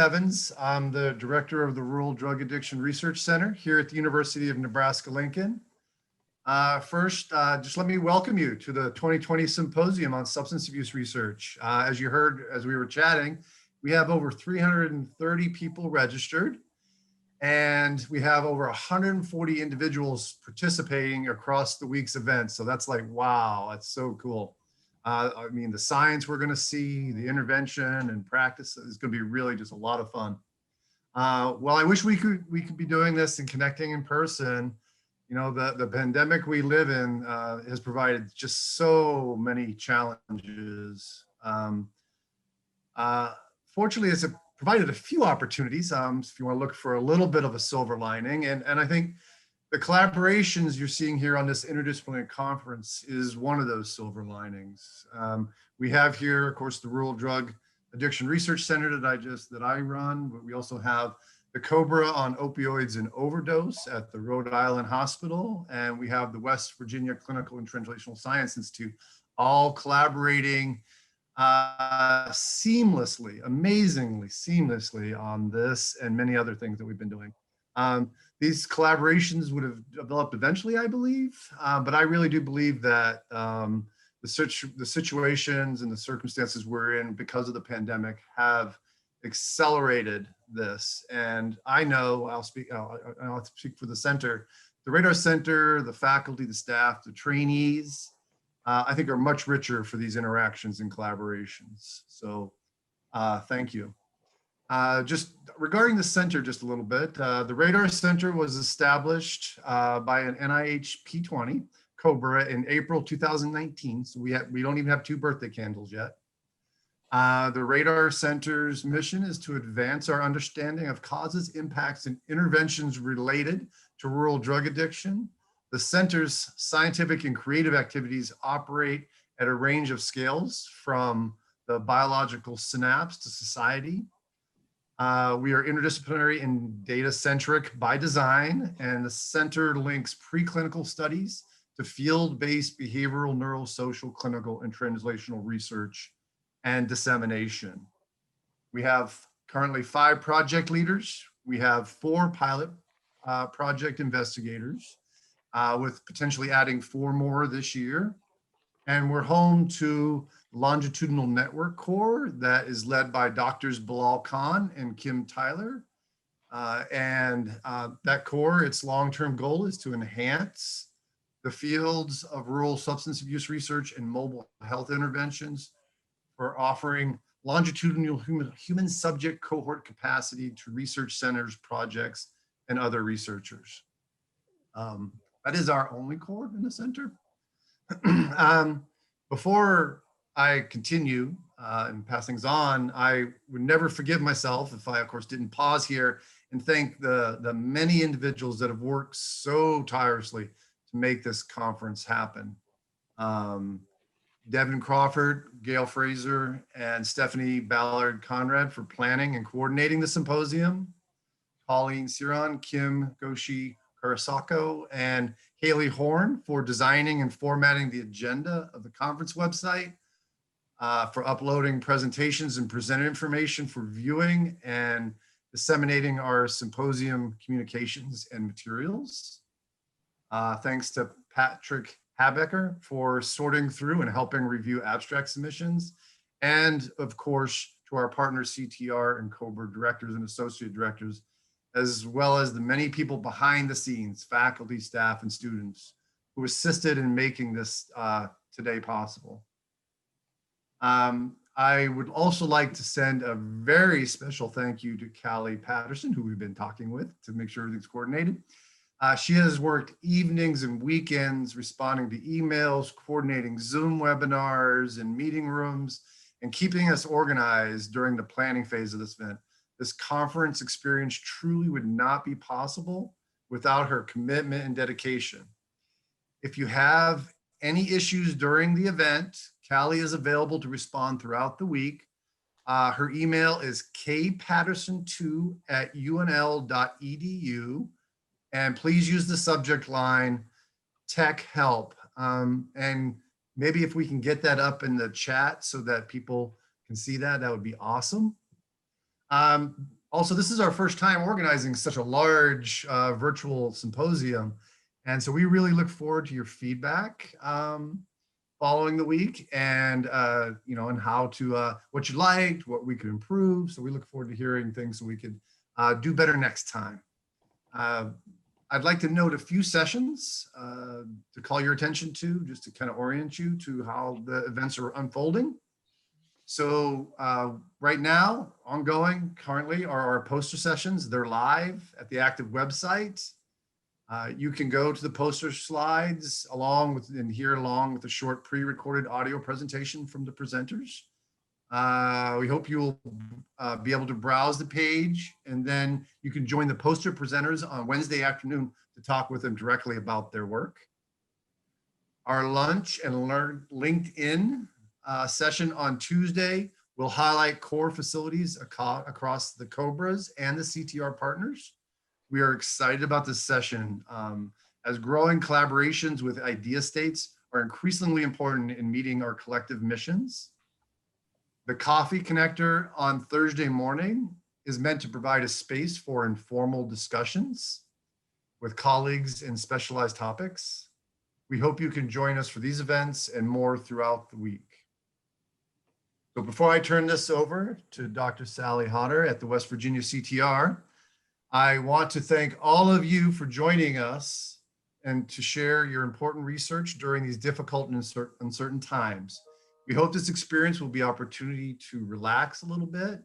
Bevins. I'm the director of the Rural Drug Addiction Research Center here at the University of Nebraska-Lincoln. First, just let me welcome you to the 2020 Symposium on Substance Abuse Research. As you heard as we were chatting, we have over 330 people registered, and we have over 140 individuals participating across the week's events. So that's like, wow, that's so cool. I mean, the science we're going to see, the intervention and practice is going to be really just a lot of fun. Well, I wish we could be doing this and connecting in person. You know, the pandemic we live in has provided just so many challenges. Fortunately, it's provided a few opportunities. If you want to look for a little bit of a silver lining, and I think the collaborations you're seeing here on this interdisciplinary conference is one of those silver linings. We have here, of course, the Rural Drug Addiction Research Center that I run, but we also have the COBRA on opioids and overdose at the Rhode Island Hospital, and we have the West Virginia Clinical and Translational Science Institute, all collaborating seamlessly, amazingly seamlessly on this and many other things that we've been doing. These collaborations would have developed eventually, I believe, but I really do believe that the situations and the circumstances we're in because of the pandemic have accelerated this. And I know, I'll speak for the center, the Radar Center, the faculty, the staff, the trainees, I think are much richer for these interactions and collaborations. So thank you. Just regarding the center just a little bit, the Radar Center was established by an NIH P20 COBRA in April 2019. So we don't even have 2 birthday candles yet. The Radar Center's mission is to advance our understanding of causes, impacts, and interventions related to rural drug addiction. The center's scientific and creative activities operate at a range of scales, from the biological synapse to society. We are interdisciplinary and data-centric by design, and the center links preclinical studies to field-based behavioral, neurosocial, clinical, and translational research and dissemination. We have currently 5 project leaders. We have 4 pilot project investigators, with potentially adding 4 more this year. And we're home to Longitudinal Network Core that is led by Doctors Bilal Khan and Kim Tyler. That core, its long-term goal is to enhance the fields of rural substance abuse research and mobile health interventions for offering longitudinal human subject cohort capacity to research centers, projects, and other researchers. That is our only core in the center. Before I continue and pass things on, I would never forgive myself if I, of course, didn't pause here and thank the many individuals that have worked so tirelessly to make this conference happen. Devin Crawford, Gail Fraser, and Stephanie Ballard Conrad for planning and coordinating the symposium. Colleen Ciron, Kim Goshi Karasako, and Haley Horn for designing and formatting the agenda of the conference website, for uploading presentations and presenter information for viewing and disseminating our symposium communications and materials. Thanks to Patrick Habecker for sorting through and helping review abstract submissions. And of course, to our partners, CTR and COBRA directors and associate directors, as well as the many people behind the scenes, faculty, staff, and students who assisted in making this today possible. I would also like to send a very special thank you to Callie Patterson, who we've been talking with to make sure everything's coordinated. She has worked evenings and weekends responding to emails, coordinating Zoom webinars and meeting rooms, and keeping us organized during the planning phase of this event. This conference experience truly would not be possible without her commitment and dedication. If you have any issues during the event, Callie is available to respond throughout the week. Her email is kpatterson2@unl.edu. And please use the subject line, tech help. And maybe if we can get that up in the chat so that people can see that, that would be awesome. Also, this is our first time organizing such a large virtual symposium. And so we really look forward to your feedback following the week, and and how to what you liked, what we could improve. So we look forward to hearing things so we could do better next time. I'd like to note a few sessions to call your attention to, just to kind of orient you to how the events are unfolding. So right now, ongoing currently are our poster sessions. They're live at the Active website. You can go to the poster slides along with a short pre-recorded audio presentation from the presenters. We hope you'll be able to browse the page, and then you can join the poster presenters on Wednesday afternoon to talk with them directly about their work. Our lunch and learn LinkedIn session on Tuesday will highlight core facilities across the COBRAs and the CTR partners. We are excited about this session as growing collaborations with idea states are increasingly important in meeting our collective missions. The Coffee Connector on Thursday morning is meant to provide a space for informal discussions with colleagues in specialized topics. We hope you can join us for these events and more throughout the week. So before I turn this over to Dr. Sally Hodder at the West Virginia CTR, I want to thank all of you for joining us and to share your important research during these difficult and uncertain times. We hope this experience will be an opportunity to relax a little bit,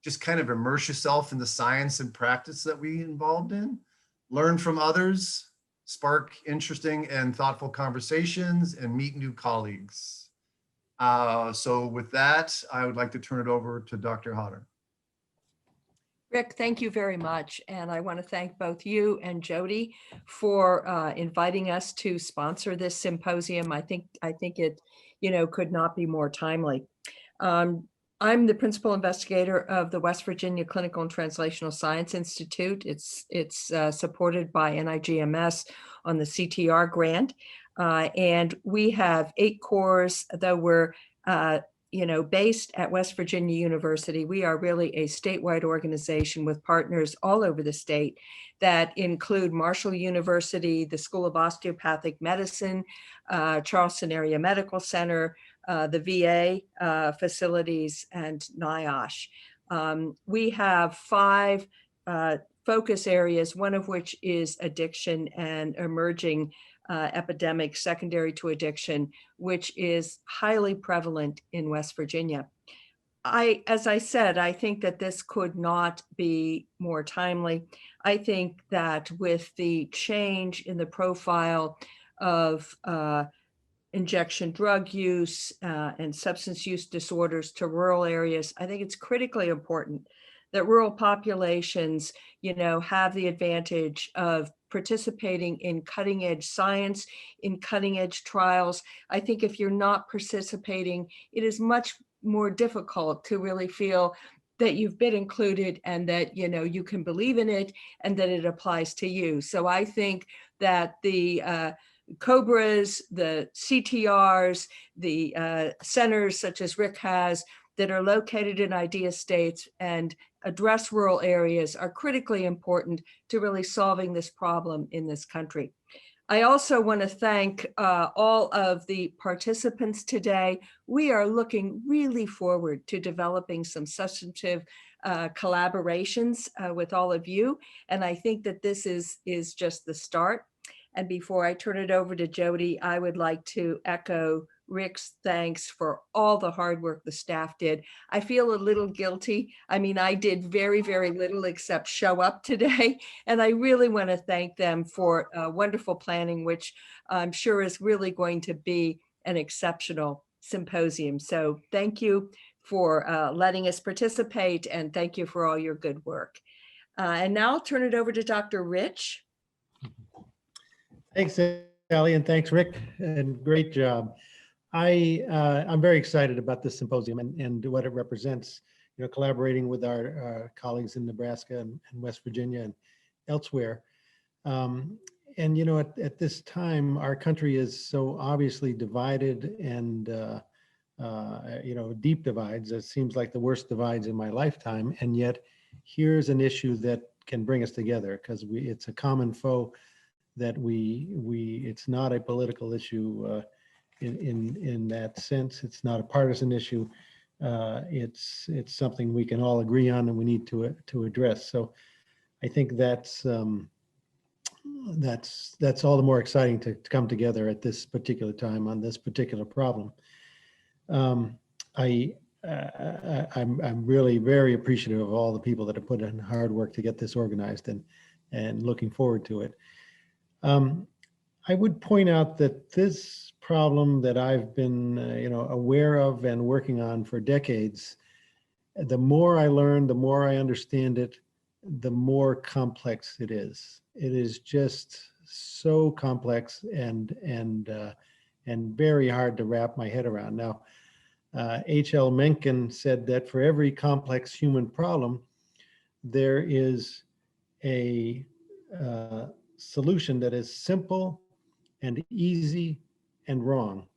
just kind of immerse yourself in the science and practice that we involved in, learn from others, spark interesting and thoughtful conversations, and meet new colleagues. So with that, I would like to turn it over to Dr. Hodder. Rick, thank you very much. And I want to thank both you and Jody for inviting us to sponsor this symposium. I think it, could not be more timely. I'm the principal investigator of the West Virginia Clinical and Translational Science Institute. It's supported by NIGMS on the CTR grant. And we have 8 cores, though we're based at West Virginia University. We are really a statewide organization with partners all over the state that include Marshall University, the School of Osteopathic Medicine, Charleston Area Medical Center, the VA facilities, and NIOSH. We have 5 focus areas, one of which is addiction and emerging epidemic secondary to addiction, which is highly prevalent in West Virginia. As I said, I think that this could not be more timely. I think that with the change in the profile of injection drug use and substance use disorders to rural areas, I think it's critically important that rural populations, have the advantage of participating in cutting edge science, in cutting edge trials. I think if you're not participating, it is much more difficult to really feel that you've been included and that, you can believe in it and that it applies to you. So I think that the COBRAs, the CTRs, the centers such as Rick has that are located in idea states and address rural areas are critically important to really solving this problem in this country. I also want to thank all of the participants today. We are looking really forward to developing some substantive collaborations with all of you. And I think that this is just the start. And before I turn it over to Jody, I would like to echo Rick's thanks for all the hard work the staff did. I feel a little guilty. I mean, I did very, very little except show up today. And I really want to thank them for wonderful planning, which I'm sure is really going to be an exceptional symposium. So thank you for letting us participate, and thank you for all your good work. And now I'll turn it over to Dr. Rich. Thanks, Sally, and thanks, Rick, and great job. I'm very excited about this symposium and what it represents, collaborating with our colleagues in Nebraska and West Virginia and elsewhere. At this time, our country is so obviously divided and deep divides. It seems like the worst divides in my lifetime. And yet here's an issue that can bring us together because it's a common foe that it's not a political issue in that sense. It's not a partisan issue. It's something we can all agree on and we need to address. So I think that's all the more exciting to come together at this particular time on this particular problem. I'm really very appreciative of all the people that have put in hard work to get this organized and looking forward to it. I would point out that this problem that I've been aware of and working on for decades, the more I learn, the more I understand it, the more complex it is. It is just so complex and very hard to wrap my head around. Now, H.L. Mencken said that for every complex human problem, there is a solution that is simple and easy and wrong.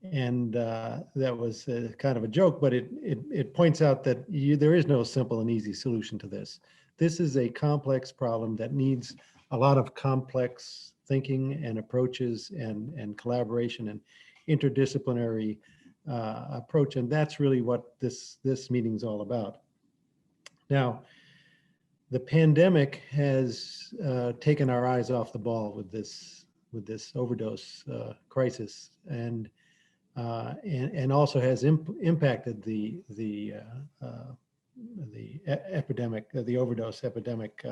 And that was kind of a joke, but it points out that there is no simple and easy solution to this. This is a complex problem that needs a lot of complex thinking and approaches and collaboration and interdisciplinary approach. And that's really what this meeting is all about. Now, the pandemic has taken our eyes off the ball with this overdose crisis, and also has impacted the epidemic, the overdose epidemic,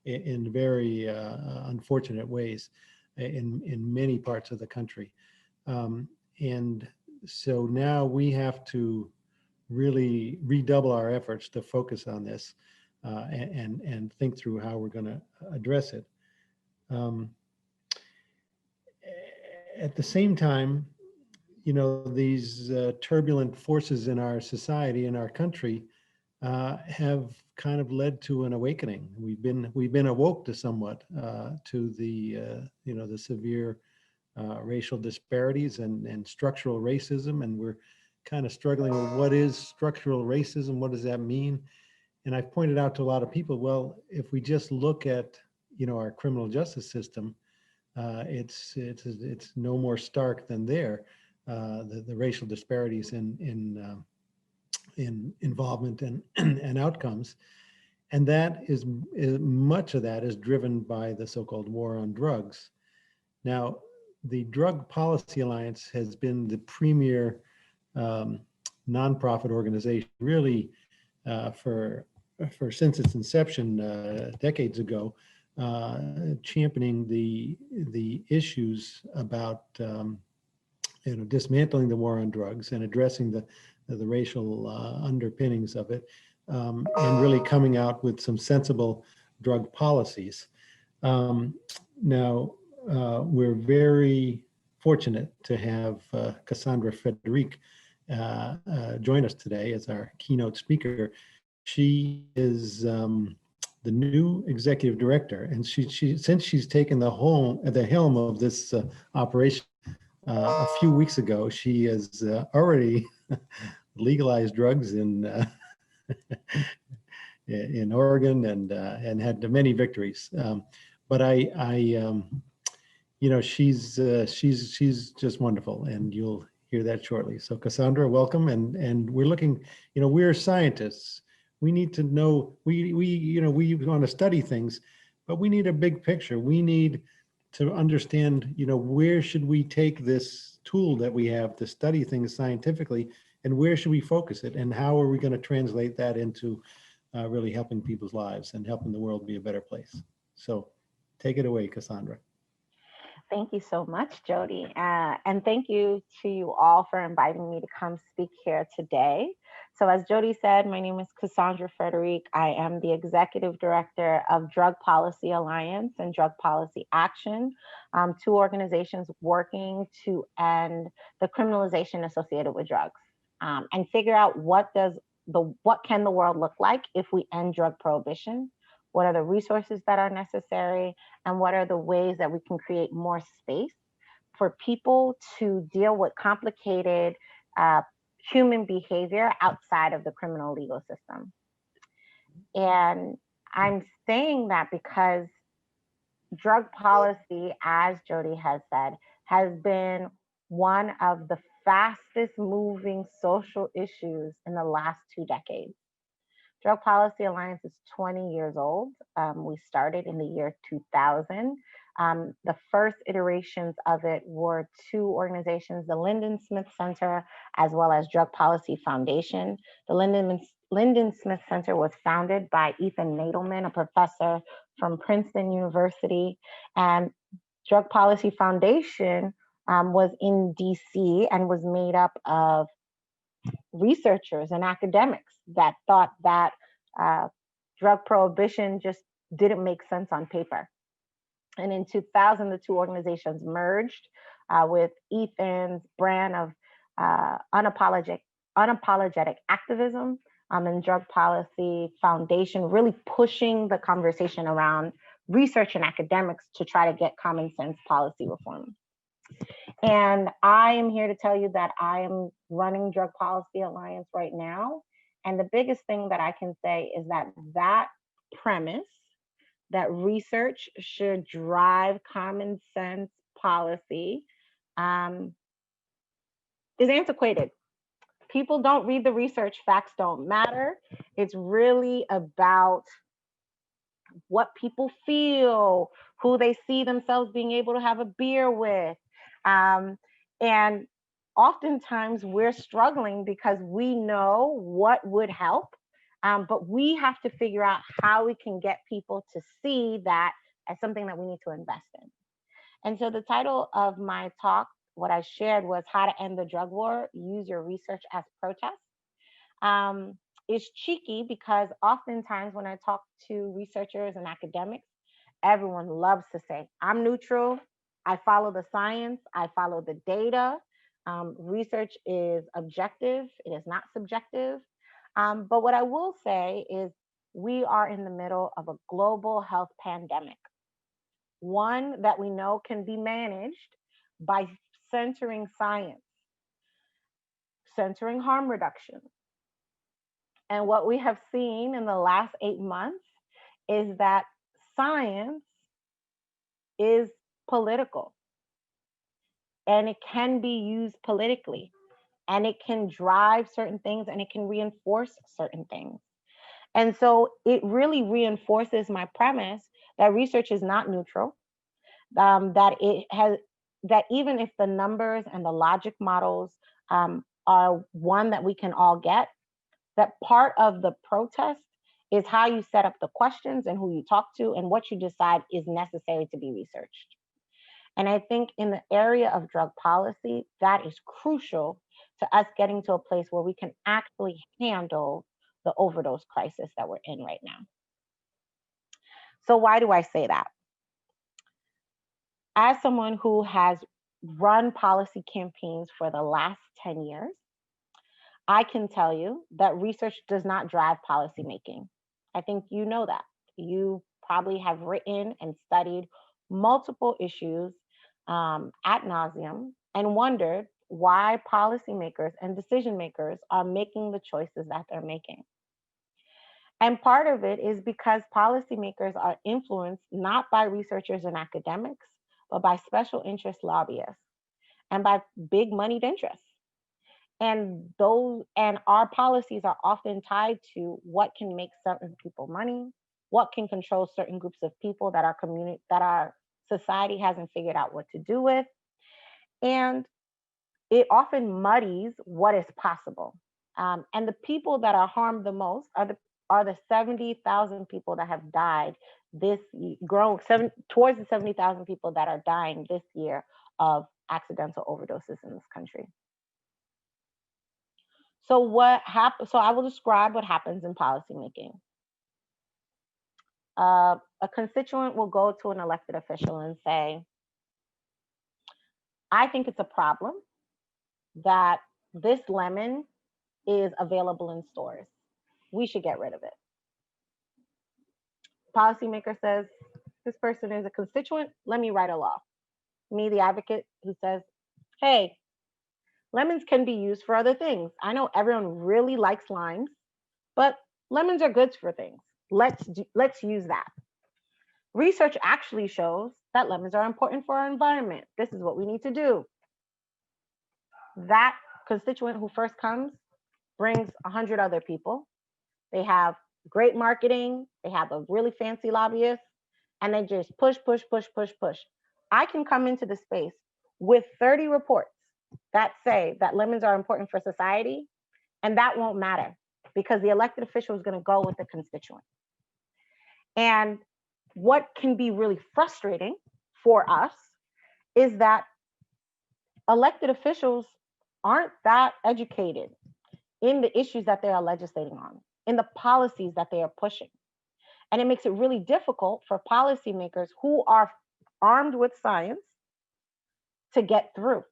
in very unfortunate ways in many parts of the country. And so now we have to really redouble our efforts to focus on this and think through how we're going to address it. At the same time, these turbulent forces in our society, in our country, have kind of led to an awakening. We've been awoke to somewhat to the severe racial disparities and structural racism, and we're kind of struggling with what is structural racism, what does that mean? And I've pointed out to a lot of people, well, if we just look at our criminal justice system, it's no more stark than there. The racial disparities in involvement and outcomes, and that is much of that is driven by the so-called war on drugs. Now, the Drug Policy Alliance has been the premier nonprofit organization, really, for since its inception decades ago, championing the issues about dismantling the war on drugs and addressing the racial underpinnings of it, and really coming out with some sensible drug policies. Now, we're very fortunate to have Kassandra Frederique join us today as our keynote speaker. She is the new executive director, and since she's taken the helm of this operation a few weeks ago, she has already legalized drugs in Oregon and had many victories. But she's just wonderful, and you'll hear that shortly. So Kassandra, welcome. And we're looking, we're scientists. We need to know, we want to study things, but we need a big picture. We need to understand, where should we take this tool that we have to study things scientifically, and where should we focus it, and how are we going to translate that into really helping people's lives and helping the world be a better place. So take it away, Kassandra. Thank you so much, Jody. And thank you to you all for inviting me to come speak here today. So as Jody said, my name is Kassandra Frederique. I am the Executive Director of Drug Policy Alliance and Drug Policy Action, two organizations working to end the criminalization associated with drugs, and figure out what can the world look like if we end drug prohibition. What are the resources that are necessary, and what are the ways that we can create more space for people to deal with complicated human behavior outside of the criminal legal system. And I'm saying that because drug policy, as Jody has said, has been one of the fastest moving social issues in the last 2 decades. Drug Policy Alliance is 20 years old. We started in the year 2000. The first iterations of it were 2 organizations, the Lyndon Smith Center, as well as Drug Policy Foundation. The Lyndon Smith Center was founded by Ethan Nadelman, a professor from Princeton University, and Drug Policy Foundation was in DC and was made up of researchers and academics that thought that drug prohibition just didn't make sense on paper. And in 2000, the 2 organizations merged with Ethan's brand of unapologetic activism and Drug Policy Foundation, really pushing the conversation around research and academics to try to get common sense policy reform. And I am here to tell you that I am running Drug Policy Alliance right now. And the biggest thing that I can say is that that premise, that research should drive common sense policy, is antiquated. People don't read the research, facts don't matter. It's really about what people feel, who they see themselves being able to have a beer with. And oftentimes we're struggling because we know what would help, but we have to figure out how we can get people to see that as something that we need to invest in. And so the title of my talk, what I shared, was How to End the Drug War, Use Your Research as Protest. It's cheeky because oftentimes when I talk to researchers and academics, everyone loves to say, I'm neutral, I follow the science, I follow the data. Research is objective, it is not subjective. But what I will say is we are in the middle of a global health pandemic, one that we know can be managed by centering science, centering harm reduction. And what we have seen in the last 8 months is that science is political, and it can be used politically, and it can drive certain things, and it can reinforce certain things. And so it really reinforces my premise that research is not neutral, that even if the numbers and the logic models are one that we can all get, that part of the protest is how you set up the questions and who you talk to and what you decide is necessary to be researched. And I think in the area of drug policy, that is crucial to us getting to a place where we can actually handle the overdose crisis that we're in right now. So why do I say that? As someone who has run policy campaigns for the last 10 years, I can tell you that research does not drive policymaking. I think you know that. You probably have written and studied multiple issues ad nauseum and wondered why policymakers and decision makers are making the choices that they're making. And part of it is because policymakers are influenced not by researchers and academics, but by special interest lobbyists and by big moneyed interests. And our policies are often tied to what can make certain people money, what can control certain groups of people that our society hasn't figured out what to do with. And it often muddies what is possible. And the people that are harmed the most are the 70,000 people that have died towards the 70,000 people that are dying this year of accidental overdoses in this country. So I will describe what happens in policymaking. A constituent will go to an elected official and say, I think it's a problem that this lemon is available in stores. We should get rid of it. Policymaker says, this person is a constituent, let me write a law. Me, the advocate, who says, hey, Lemons can be used for other things. I know everyone really likes limes, but lemons are good for things. Let's use that. Research actually shows that lemons are important for our environment. This is what we need to do. That constituent who first comes brings 100 other people. They have great marketing. They have a really fancy lobbyist, and they just push, push, push, push, push. I can come into the space with 30 reports that say that lemons are important for society, and that won't matter because the elected official is going to go with the constituent. And what can be really frustrating for us is that elected officials aren't that educated in the issues that they are legislating on, in the policies that they are pushing. And it makes it really difficult for policymakers who are armed with science to get through.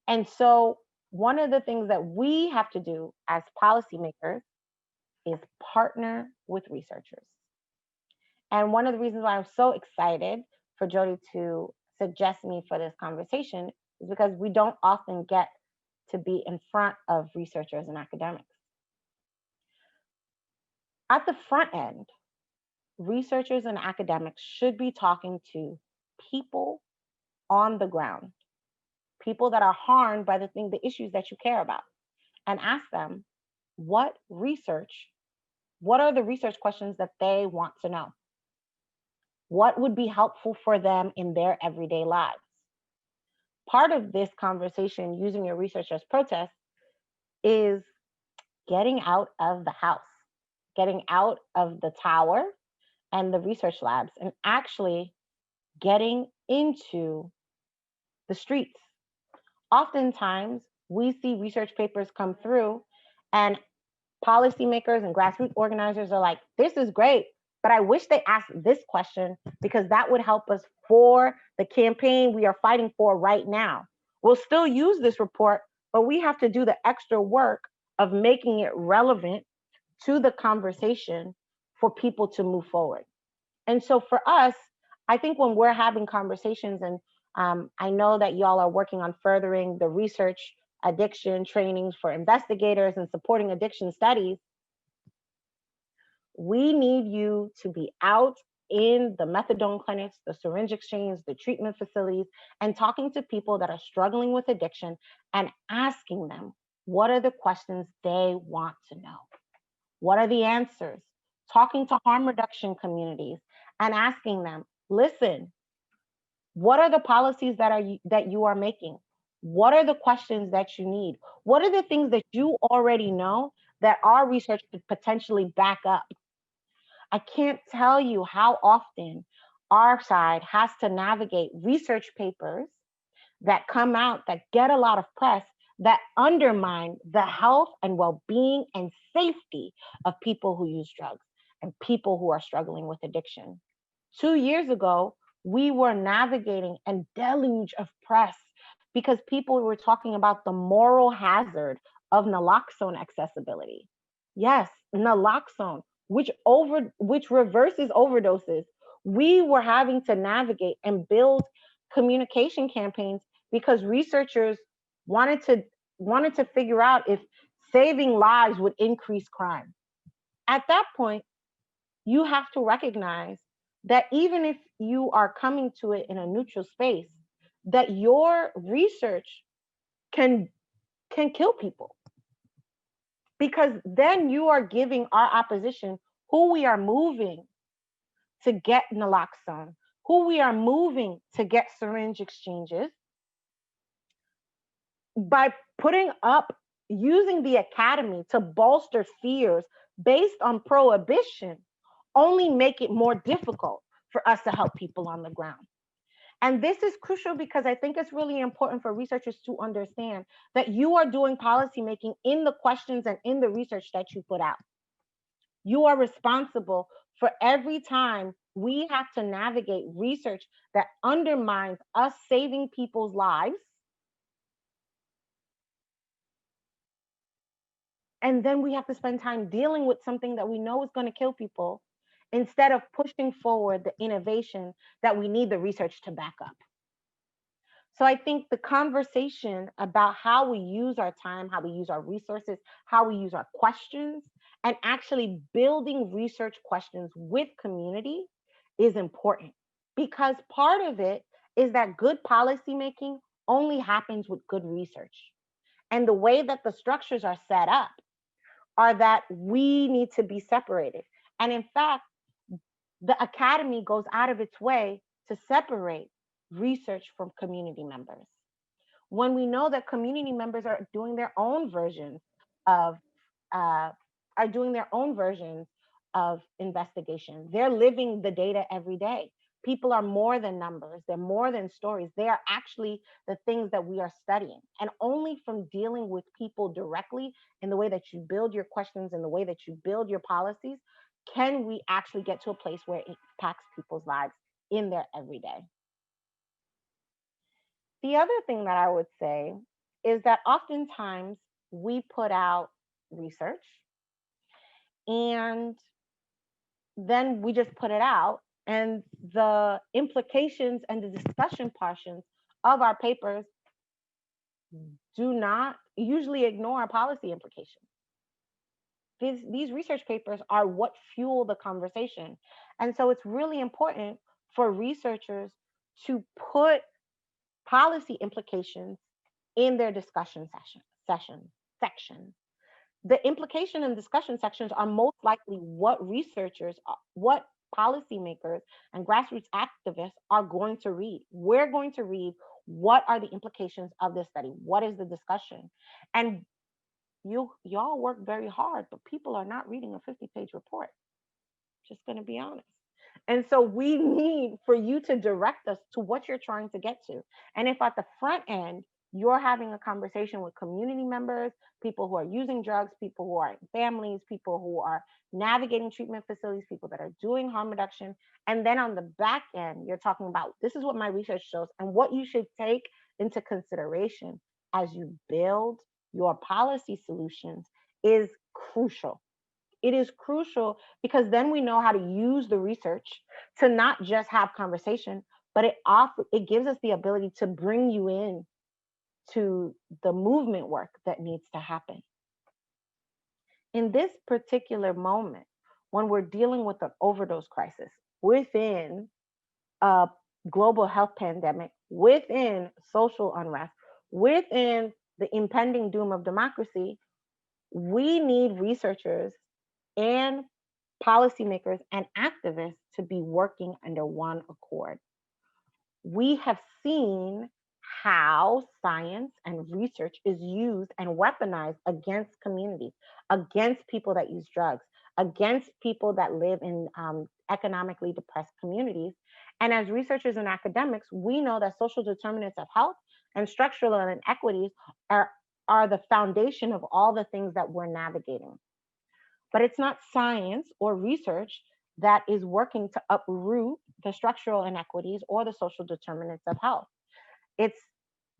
And so one of the things that we have to do as policymakers is partner with researchers. And one of the reasons why I'm so excited for Jody to suggest me for this conversation is because we don't often get to be in front of researchers and academics. At the front end, researchers and academics should be talking to people on the ground, people that are harmed by the issues that you care about, and ask them what are the research questions that they want to know? What would be helpful for them in their everyday lives? Part of this conversation, using your research as protest, is getting out of the house, getting out of the tower and the research labs, and actually getting into the streets. Oftentimes, we see research papers come through and policymakers and grassroots organizers are like, this is great, but I wish they asked this question because that would help us for the campaign we are fighting for right now. We'll still use this report, but we have to do the extra work of making it relevant to the conversation for people to move forward. And so for us, I think when we're having conversations, and I know that y'all are working on furthering the research addiction trainings for investigators and supporting addiction studies, we need you to be out in the methadone clinics, the syringe exchange, the treatment facilities, and talking to people that are struggling with addiction and asking them, what are the questions they want to know? What are the answers? Talking to harm reduction communities and asking them, listen, what are the policies that you are making? What are the questions that you need? What are the things that you already know that our research could potentially back up? I can't tell you how often our side has to navigate research papers that come out that get a lot of press that undermine the health and well-being and safety of people who use drugs and people who are struggling with addiction. 2 years ago, we were navigating a deluge of press because people were talking about the moral hazard of naloxone accessibility. Yes, naloxone, which reverses overdoses. We were having to navigate and build communication campaigns because researchers wanted to figure out if saving lives would increase crime. At that point, you have to recognize that even if you are coming to it in a neutral space, that your research can kill people. Because then you are giving our opposition who we are moving to get naloxone, who we are moving to get syringe exchanges, by putting up, using the academy to bolster fears based on prohibition, only make it more difficult for us to help people on the ground. And this is crucial because I think it's really important for researchers to understand that you are doing policymaking in the questions and in the research that you put out. You are responsible for every time we have to navigate research that undermines us saving people's lives. And then we have to spend time dealing with something that we know is going to kill people instead of pushing forward the innovation that we need the research to back up. So I think the conversation about how we use our time, how we use our resources, how we use our questions, and actually building research questions with community is important, because part of it is that good policymaking only happens with good research. And the way that the structures are set up are that we need to be separated. And in fact, the academy goes out of its way to separate research from community members. When we know that community members are doing their own versions of uh, investigation, they're living the data every day. People are more than numbers, they're more than stories. They are actually the things that we are studying. And only from dealing with people directly in the way that you build your questions and the way that you build your policies can we actually get to a place where it impacts people's lives in their everyday. The other thing that I would say is that oftentimes we put out research and then we just put it out, and the implications and the discussion portions of our papers do not usually ignore our policy implications. These research papers are what fuel the conversation. And so it's really important for researchers to put policy implications in their discussion sections. The implication and discussion sections are most likely what researchers, what policymakers and grassroots activists are going to read. We're going to read what are the implications of this study? What is the discussion? And y'all work very hard, but people are not reading a 50-page report. Just going to be honest. And so we need for you to direct us to what you're trying to get to. And if at the front end, you're having a conversation with community members, people who are using drugs, people who are in families, people who are navigating treatment facilities, people that are doing harm reduction. And then on the back end, you're talking about, this is what my research shows and what you should take into consideration as you build your policy solutions is crucial. It is crucial because then we know how to use the research to not just have conversation, but it gives us the ability to bring you in to the movement work that needs to happen. In this particular moment, when we're dealing with an overdose crisis within a global health pandemic, within social unrest, within the impending doom of democracy, we need researchers and policymakers and activists to be working under one accord. We have seen how science and research is used and weaponized against communities, against people that use drugs, against people that live in economically depressed communities. And as researchers and academics, we know that social determinants of health and structural inequities are the foundation of all the things that we're navigating. But it's not science or research that is working to uproot the structural inequities or the social determinants of health. It's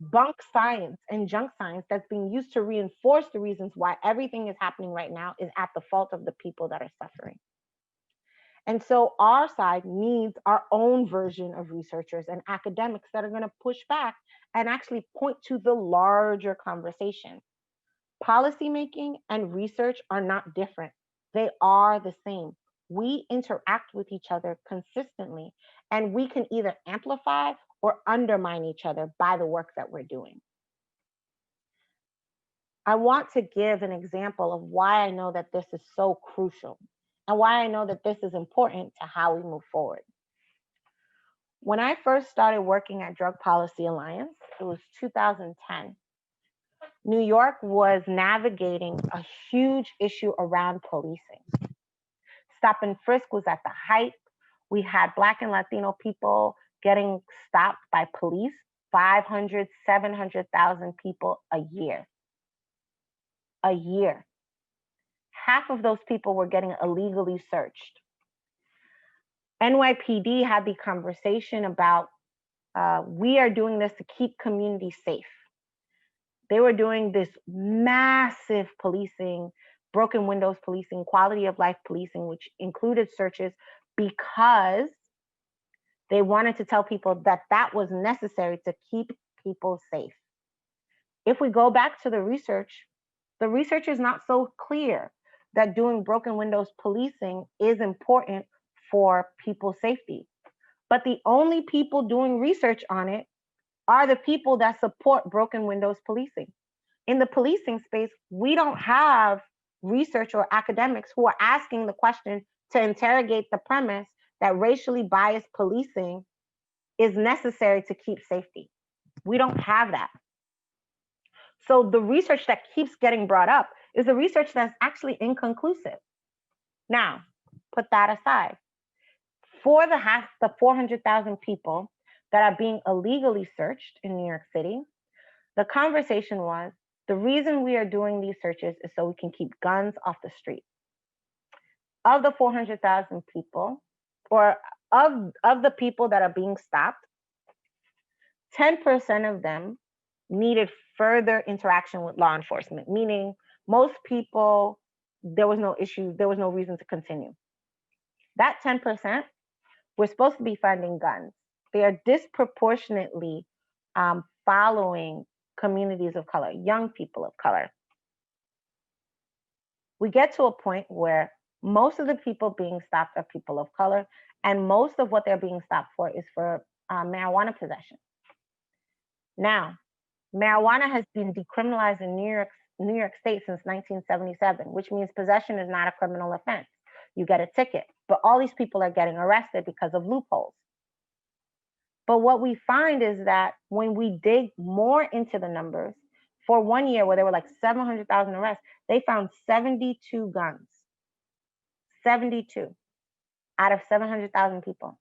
bunk science and junk science that's being used to reinforce the reasons why everything is happening right now is at the fault of the people that are suffering. And so our side needs our own version of researchers and academics that are going to push back and actually point to the larger conversation. Policymaking and research are not different. They are the same. We interact with each other consistently, and we can either amplify or undermine each other by the work that we're doing. I want to give an example of why I know that this is so crucial and why I know that this is important to how we move forward. When I first started working at Drug Policy Alliance, it was 2010. New York was navigating a huge issue around policing. Stop and frisk was at the height. We had Black and Latino people getting stopped by police, 500, 700,000 people a year. A year. Half of those people were getting illegally searched. NYPD had the conversation about, we are doing this to keep communities safe. They were doing this massive policing, broken windows policing, quality of life policing, which included searches because they wanted to tell people that that was necessary to keep people safe. If we go back to the research is not so clear that doing broken windows policing is important for people's safety. But the only people doing research on it are the people that support broken windows policing. In the policing space, we don't have research or academics who are asking the question to interrogate the premise that racially biased policing is necessary to keep safety. We don't have that. So the research that keeps getting brought up is the research that's actually inconclusive. Now, put that aside. For the 400,000 people that are being illegally searched in New York City, the conversation was, the reason we are doing these searches is so we can keep guns off the street. Of the 400,000 people, or of the people that are being stopped, 10% of them needed further interaction with law enforcement, meaning most people, there was no issue, there was no reason to continue. That 10%, we're supposed to be finding guns. They are disproportionately following communities of color, young people of color. We get to a point where most of the people being stopped are people of color, and most of what they're being stopped for is for marijuana possession. Now, marijuana has been decriminalized in New York State since 1977, which means possession is not a criminal offense. You get a ticket, but all these people are getting arrested because of loopholes. But what we find is that when we dig more into the numbers, for 1 year where there were like 700,000 arrests, they found 72 guns. 72 out of 700,000 people.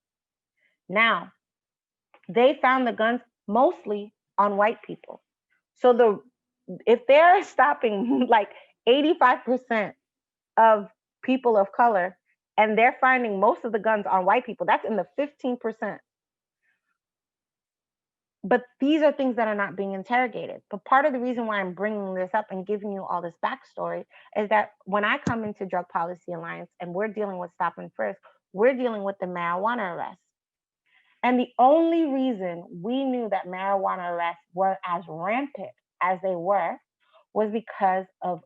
Now, they found the guns mostly on white people. So if they're stopping like 85% of people of color and they're finding most of the guns on white people, that's in the 15%. But these are things that are not being interrogated. But part of the reason why I'm bringing this up and giving you all this backstory is that when I come into Drug Policy Alliance and we're dealing with Stop and Frisk, we're dealing with the marijuana arrests. And the only reason we knew that marijuana arrests were as rampant as they were was because of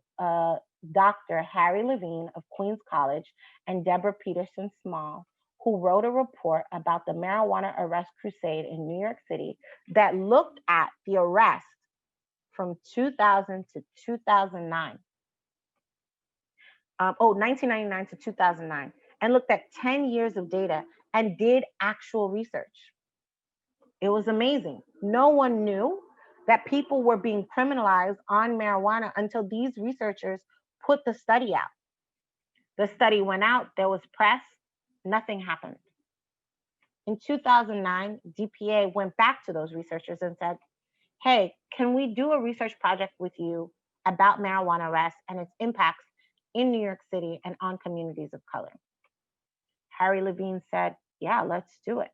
Dr. Harry Levine of Queens College and Deborah Peterson Small, who wrote a report about the marijuana arrest crusade in New York City that looked at the arrest from 2000 to 2009. 1999 to 2009, and looked at 10 years of data and did actual research. It was amazing. No one knew that people were being criminalized on marijuana until these researchers put the study out. The study went out, there was press, nothing happened. In 2009, DPA went back to those researchers and said, hey, can we do a research project with you about marijuana arrests and its impacts in New York City and on communities of color? Harry Levine said, yeah, let's do it.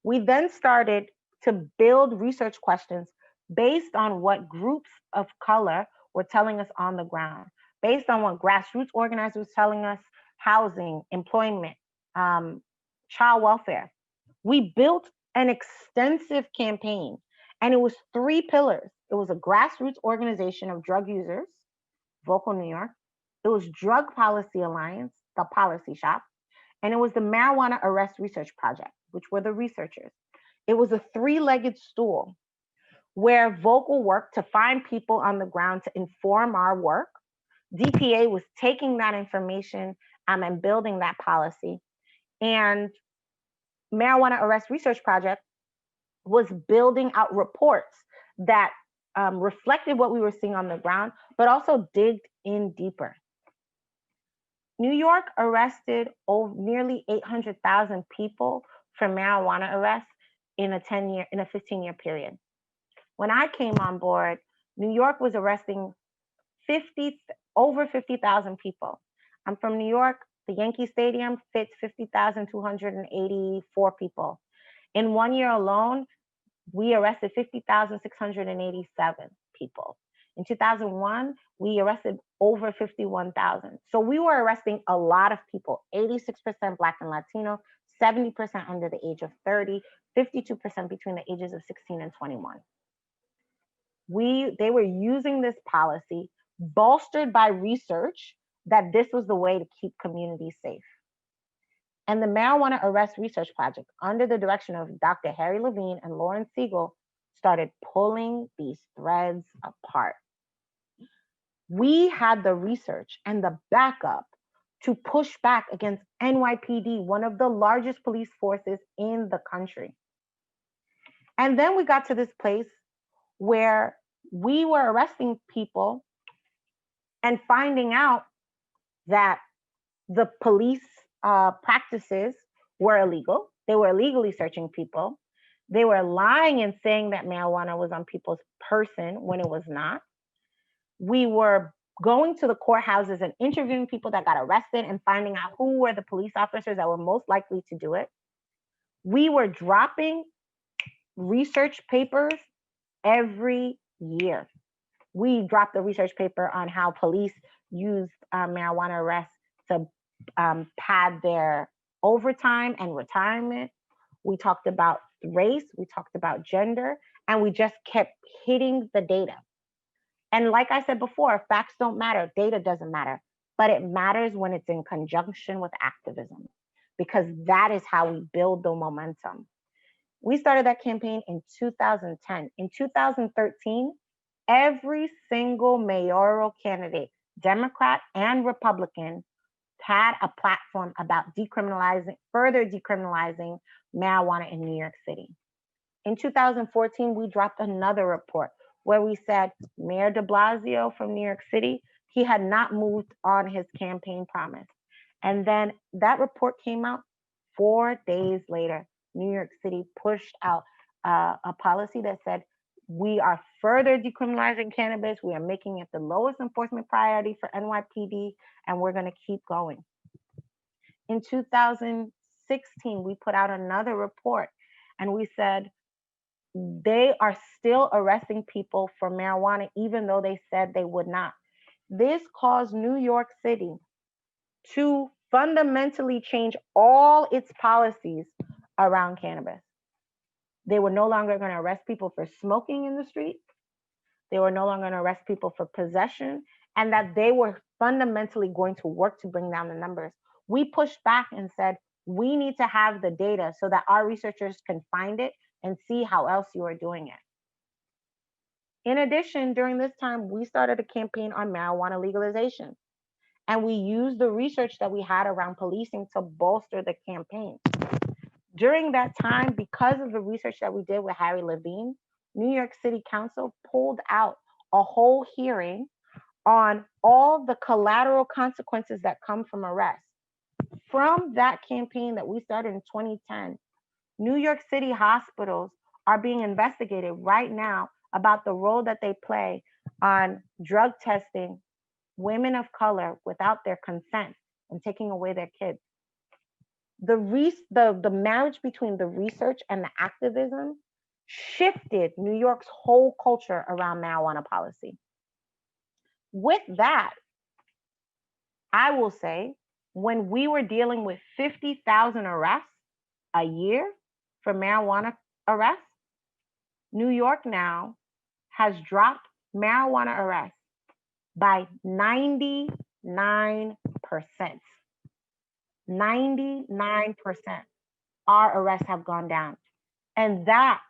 We then started to build research questions based on what groups of color were telling us on the ground, based on what grassroots organizers were telling us, housing, employment, child welfare. We built an extensive campaign, and it was 3 pillars. It was a grassroots organization of drug users, Vocal New York. It was Drug Policy Alliance, the policy shop, and it was the Marijuana Arrest Research Project, which were the researchers. It was a 3-legged stool where Vocal worked to find people on the ground to inform our work. DPA was taking that information and building that policy. And Marijuana Arrest Research Project was building out reports that reflected what we were seeing on the ground, but also digged in deeper. New York arrested nearly 800,000 people for marijuana arrests in a 15-year period. When I came on board, New York was arresting over 50,000 people. I'm from New York. The Yankee Stadium fits 50,284 people. In 1 year alone, we arrested 50,687 people. In 2001, we arrested over 51,000. So we were arresting a lot of people, 86% Black and Latino, 70% under the age of 30, 52% between the ages of 16 and 21. They were using this policy bolstered by research that this was the way to keep communities safe. And the Marijuana Arrest Research Project, under the direction of Dr. Harry Levine and Lauren Siegel, started pulling these threads apart. We had the research and the backup to push back against NYPD, one of the largest police forces in the country. And then we got to this place where we were arresting people and finding out that the police practices were illegal. They were illegally searching people. They were lying and saying that marijuana was on people's person when it was not. We were going to the courthouses and interviewing people that got arrested and finding out who were the police officers that were most likely to do it. We were dropping research papers every year. We dropped the research paper on how police used marijuana arrests to pad their overtime and retirement. We talked about race, we talked about gender, and we just kept hitting the data. And like I said before, facts don't matter, data doesn't matter, but it matters when it's in conjunction with activism, because that is how we build the momentum. We started that campaign in 2010. In 2013, every single mayoral candidate, Democrat and Republican, had a platform about further decriminalizing marijuana in New York City. In 2014, we dropped another report where we said Mayor de Blasio from New York City, he had not moved on his campaign promise. And then that report came out 4 days later. New York City pushed out a policy that said, we are further decriminalizing cannabis. We are making it the lowest enforcement priority for NYPD, and we're going to keep going. In 2016, we put out another report, and we said they are still arresting people for marijuana, even though they said they would not. This caused New York City to fundamentally change all its policies around cannabis. They were no longer going to arrest people for smoking in the street. They were no longer going to arrest people for possession, and that they were fundamentally going to work to bring down the numbers. We pushed back and said, we need to have the data so that our researchers can find it and see how else you are doing it. In addition, during this time, we started a campaign on marijuana legalization. And we used the research that we had around policing to bolster the campaign. During that time, because of the research that we did with Harry Levine, New York City Council pulled out a whole hearing on all the collateral consequences that come from arrest. From that campaign that we started in 2010, New York City hospitals are being investigated right now about the role that they play on drug testing women of color without their consent and taking away their kids. The marriage between the research and the activism shifted New York's whole culture around marijuana policy. With that, I will say, when we were dealing with 50,000 arrests a year for marijuana arrests, New York now has dropped marijuana arrests by 99%. 99%. Our arrests have gone down. And that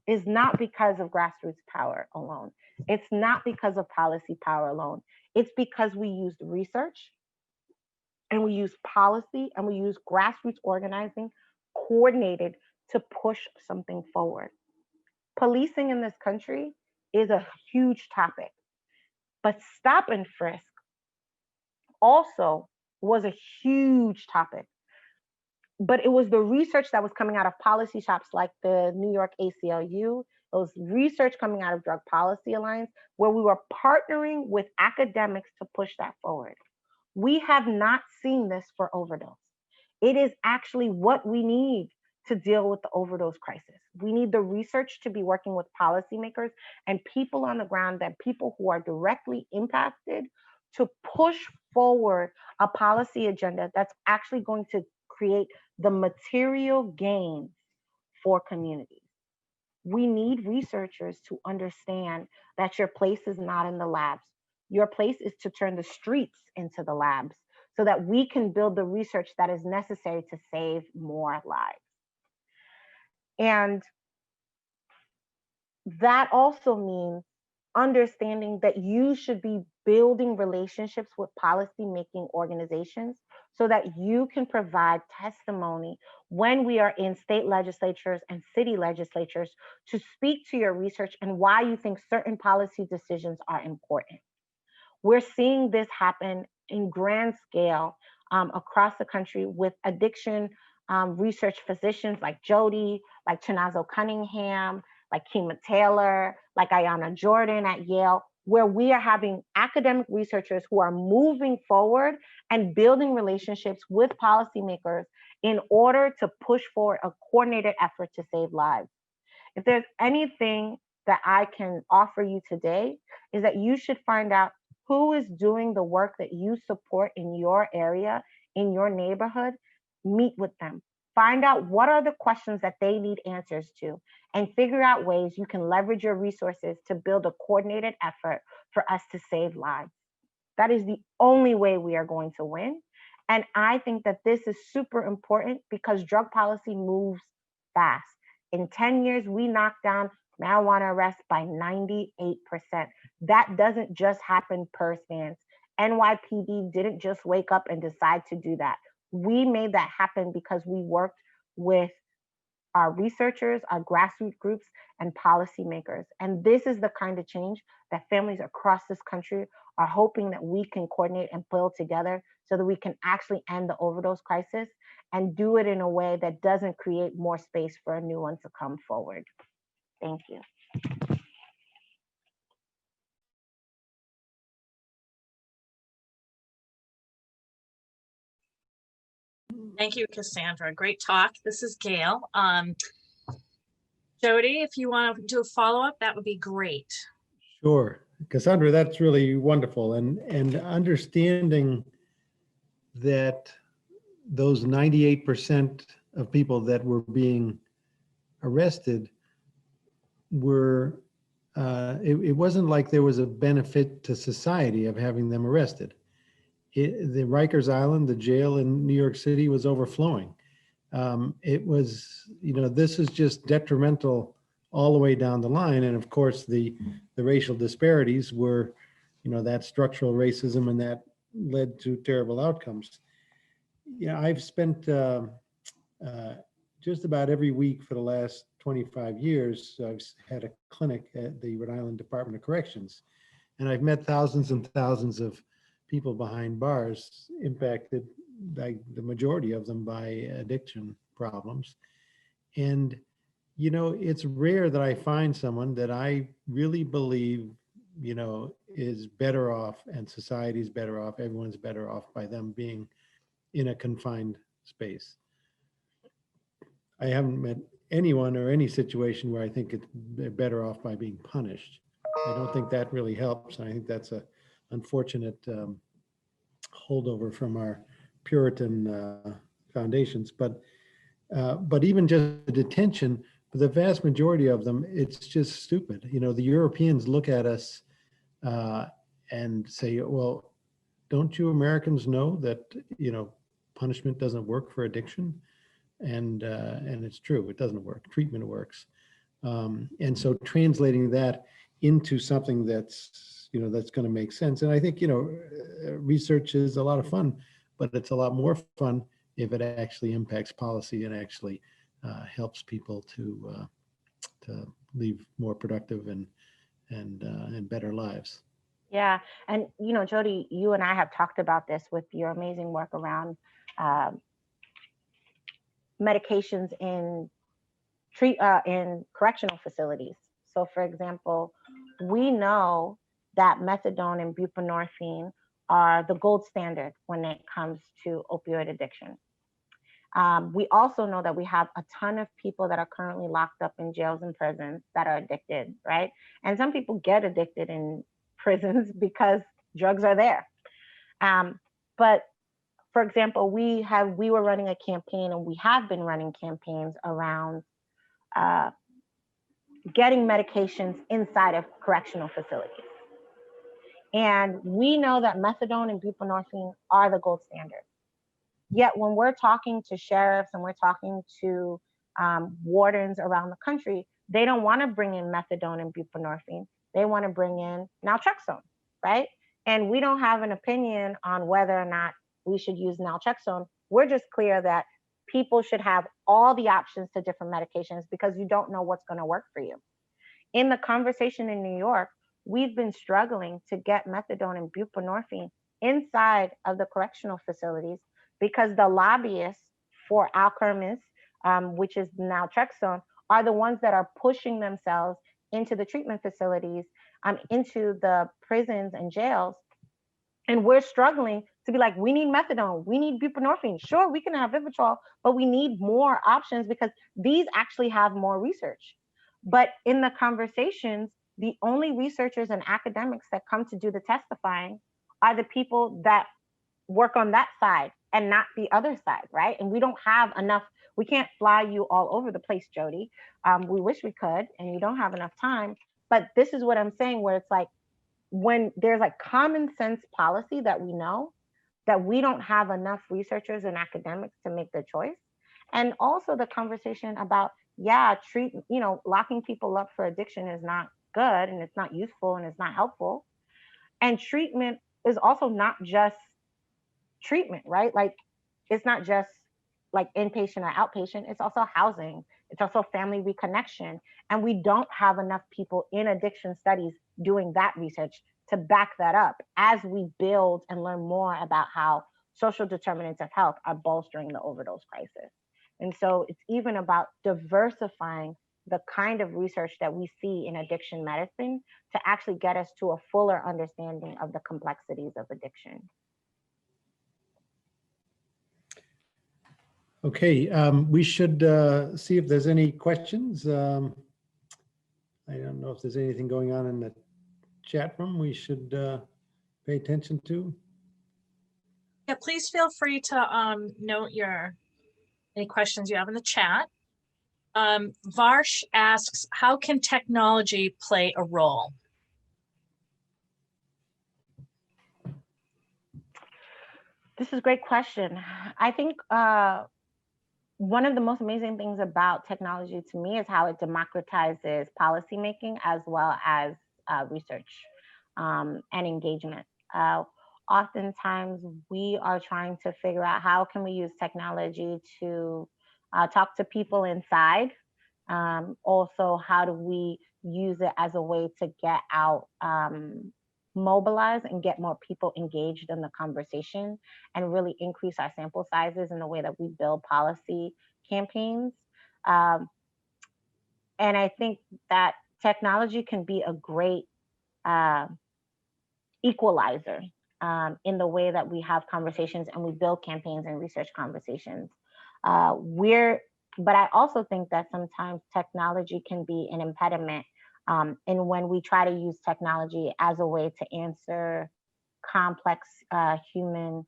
is not because of grassroots power alone. It's not because of policy power alone. It's because we used research and we used policy and we used grassroots organizing coordinated to push something forward. Policing in this country is a huge topic, but stop and frisk also was a huge topic. But it was the research that was coming out of policy shops like the New York ACLU. It was research coming out of Drug Policy Alliance, where we were partnering with academics to push that forward. We have not seen this for overdose. It is actually what we need to deal with the overdose crisis. We need the research to be working with policymakers and people on the ground, that people who are directly impacted, to push forward a policy agenda that's actually going to create the material gains for communities. We need researchers to understand that your place is not in the labs. Your place is to turn the streets into the labs so that we can build the research that is necessary to save more lives. And that also means understanding that you should be building relationships with policy-making organizations so that you can provide testimony when we are in state legislatures and city legislatures to speak to your research and why you think certain policy decisions are important. We're seeing this happen in grand scale across the country with addiction research physicians like Jody, like Chinazo Cunningham, like Kima Taylor, like Ayanna Jordan at Yale, where we are having academic researchers who are moving forward and building relationships with policymakers in order to push forward a coordinated effort to save lives. If there's anything that I can offer you today, is that you should find out who is doing the work that you support in your area, in your neighborhood, meet with them. Find out what are the questions that they need answers to, and figure out ways you can leverage your resources to build a coordinated effort for us to save lives. That is the only way we are going to win. And I think that this is super important because drug policy moves fast. In 10 years, we knocked down marijuana arrests by 98%. That doesn't just happen per stance. NYPD didn't just wake up and decide to do that. We made that happen because we worked with our researchers, our grassroots groups, and policymakers. And this is the kind of change that families across this country are hoping that we can coordinate and build together so that we can actually end the overdose crisis and do it in a way that doesn't create more space for a new one to come forward. Thank you. Thank you, Kassandra. Great talk. This is Gail. Jody, if you want to do a follow-up, that would be great. Sure. Kassandra, that's really wonderful. And understanding that those 98% of people that were being arrested were, it wasn't like there was a benefit to society of having them arrested. The Rikers Island, the jail in New York City, was overflowing. It was, this is just detrimental all the way down the line. And of course, the racial disparities were, that structural racism, and that led to terrible outcomes. I've spent just about every week for the last 25 years, I've had a clinic at the Rhode Island Department of Corrections, and I've met thousands and thousands of people behind bars impacted, like the majority of them, by addiction problems. And, it's rare that I find someone that I really believe, is better off, and society's better off, everyone's better off by them being in a confined space. I haven't met anyone or any situation where I think they're better off by being punished. I don't think that really helps. And I think that's a unfortunate holdover from our Puritan foundations. But even just the detention, for the vast majority of them, it's just stupid. The Europeans look at us and say, well, don't you Americans know that, punishment doesn't work for addiction? And it's true, it doesn't work. Treatment works. And so translating that into something that's, that's going to make sense. And I think, research is a lot of fun, but it's a lot more fun if it actually impacts policy and actually helps people to live more productive and better lives. Yeah, and Jody, you and I have talked about this with your amazing work around medications in correctional facilities. So, for example, we know that methadone and buprenorphine are the gold standard when it comes to opioid addiction. We also know that we have a ton of people that are currently locked up in jails and prisons that are addicted, right? And some people get addicted in prisons because drugs are there. But for example, we were running a campaign, and we have been running campaigns around getting medications inside of correctional facilities. And we know that methadone and buprenorphine are the gold standard. Yet when we're talking to sheriffs and we're talking to wardens around the country, they don't want to bring in methadone and buprenorphine. They want to bring in naltrexone, right? And we don't have an opinion on whether or not we should use naltrexone. We're just clear that people should have all the options to different medications because you don't know what's going to work for you. In the conversation in New York, we've been struggling to get methadone and buprenorphine inside of the correctional facilities because the lobbyists for Alkermes, which is naltrexone, are the ones that are pushing themselves into the treatment facilities, into the prisons and jails. And we're struggling to be like, we need methadone, we need buprenorphine. Sure, we can have Vivitrol, but we need more options because these actually have more research. But in the conversations, the only researchers and academics that come to do the testifying are the people that work on that side and not the other side, right? And we don't have enough, we can't fly you all over the place, Jody. We wish we could, and you don't have enough time. But this is what I'm saying, where it's like, when there's like common sense policy that we know, that we don't have enough researchers and academics to make the choice. And also the conversation about, locking people up for addiction is not good, and it's not useful, and it's not helpful. And treatment is also not just treatment, right? Like, it's not just like inpatient or outpatient, it's also housing, it's also family reconnection. And we don't have enough people in addiction studies doing that research to back that up as we build and learn more about how social determinants of health are bolstering the overdose crisis. And so it's even about diversifying the kind of research that we see in addiction medicine to actually get us to a fuller understanding of the complexities of addiction. Okay, we should see if there's any questions. I don't know if there's anything going on in the chat room we should pay attention to. Yeah, please feel free to note any questions you have in the chat. Varsh asks, how can technology play a role? This is a great question. I think one of the most amazing things about technology to me is how it democratizes policymaking as well as research and engagement. Oftentimes we are trying to figure out how can we use technology to talk to people inside. Also, how do we use it as a way to get out, mobilize and get more people engaged in the conversation and really increase our sample sizes in the way that we build policy campaigns. And I think that technology can be a great equalizer in the way that we have conversations and we build campaigns and research conversations. But I also think that sometimes technology can be an impediment in when we try to use technology as a way to answer complex human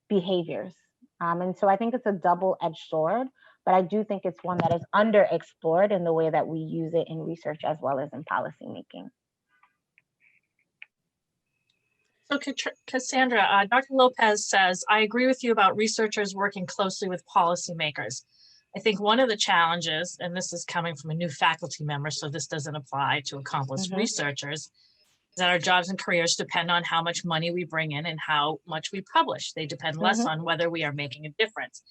behaviors. And so I think it's a double-edged sword, but I do think it's one that is underexplored in the way that we use it in research as well as in policymaking. So Kassandra, Dr. Lopez says, I agree with you about researchers working closely with policymakers. I think one of the challenges, and this is coming from a new faculty member, so this doesn't apply to accomplished researchers, is that our jobs and careers depend on how much money we bring in and how much we publish. They depend less on whether we are making a difference.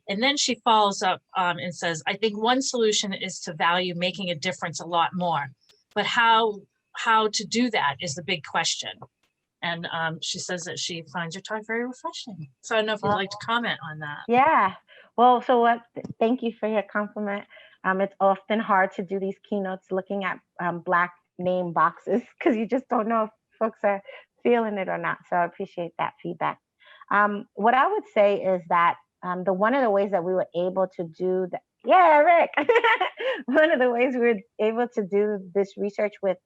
And then she follows up and says, I think one solution is to value making a difference a lot more, but how to do that is the big question. And she says that she finds your talk very refreshing. So I don't know if you'd like to comment on that. Yeah, well, so thank you for your compliment. It's often hard to do these keynotes looking at Black name boxes because you just don't know if folks are feeling it or not. So I appreciate that feedback. What I would say is that one of the ways that we were able to do that, yeah, Rick, one of the ways we were able to do this research with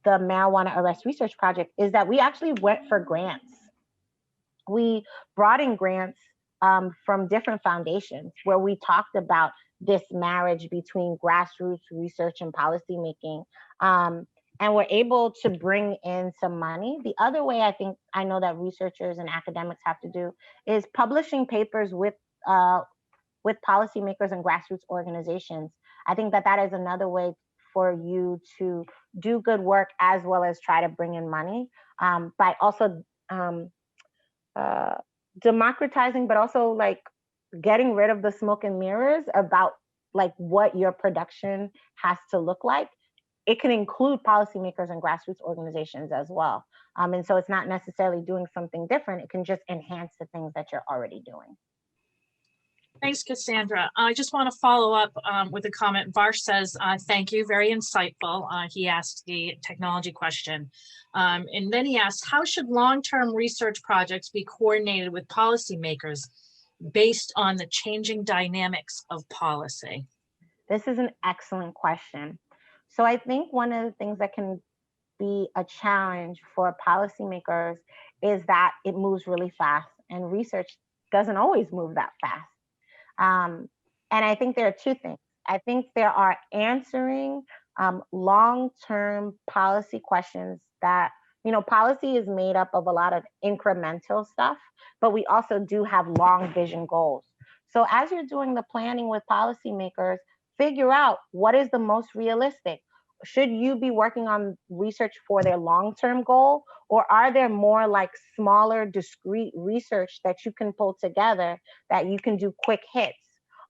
the Marijuana Arrest Research Project is that we actually went for grants. We brought in grants from different foundations where we talked about this marriage between grassroots research and policymaking. And we're able to bring in some money. The other way I know that researchers and academics have to do is publishing papers with policymakers and grassroots organizations. I think that is another way for you to do good work as well as try to bring in money by also democratizing, but also like getting rid of the smoke and mirrors about like what your production has to look like. It can include policymakers and grassroots organizations as well. And so it's not necessarily doing something different. It can just enhance the things that you're already doing. Thanks, Kassandra. I just want to follow up with a comment. Varsh says, thank you, very insightful. He asked the technology question. And then he asked, how should long-term research projects be coordinated with policymakers based on the changing dynamics of policy? This is an excellent question. So I think one of the things that can be a challenge for policymakers is that it moves really fast, and research doesn't always move that fast. And I think there are two things. I think there are answering long-term policy questions that, policy is made up of a lot of incremental stuff, but we also do have long vision goals. So as you're doing the planning with policymakers, figure out what is the most realistic. Should you be working on research for their long-term goal, or are there more like smaller, discrete research that you can pull together that you can do quick hits?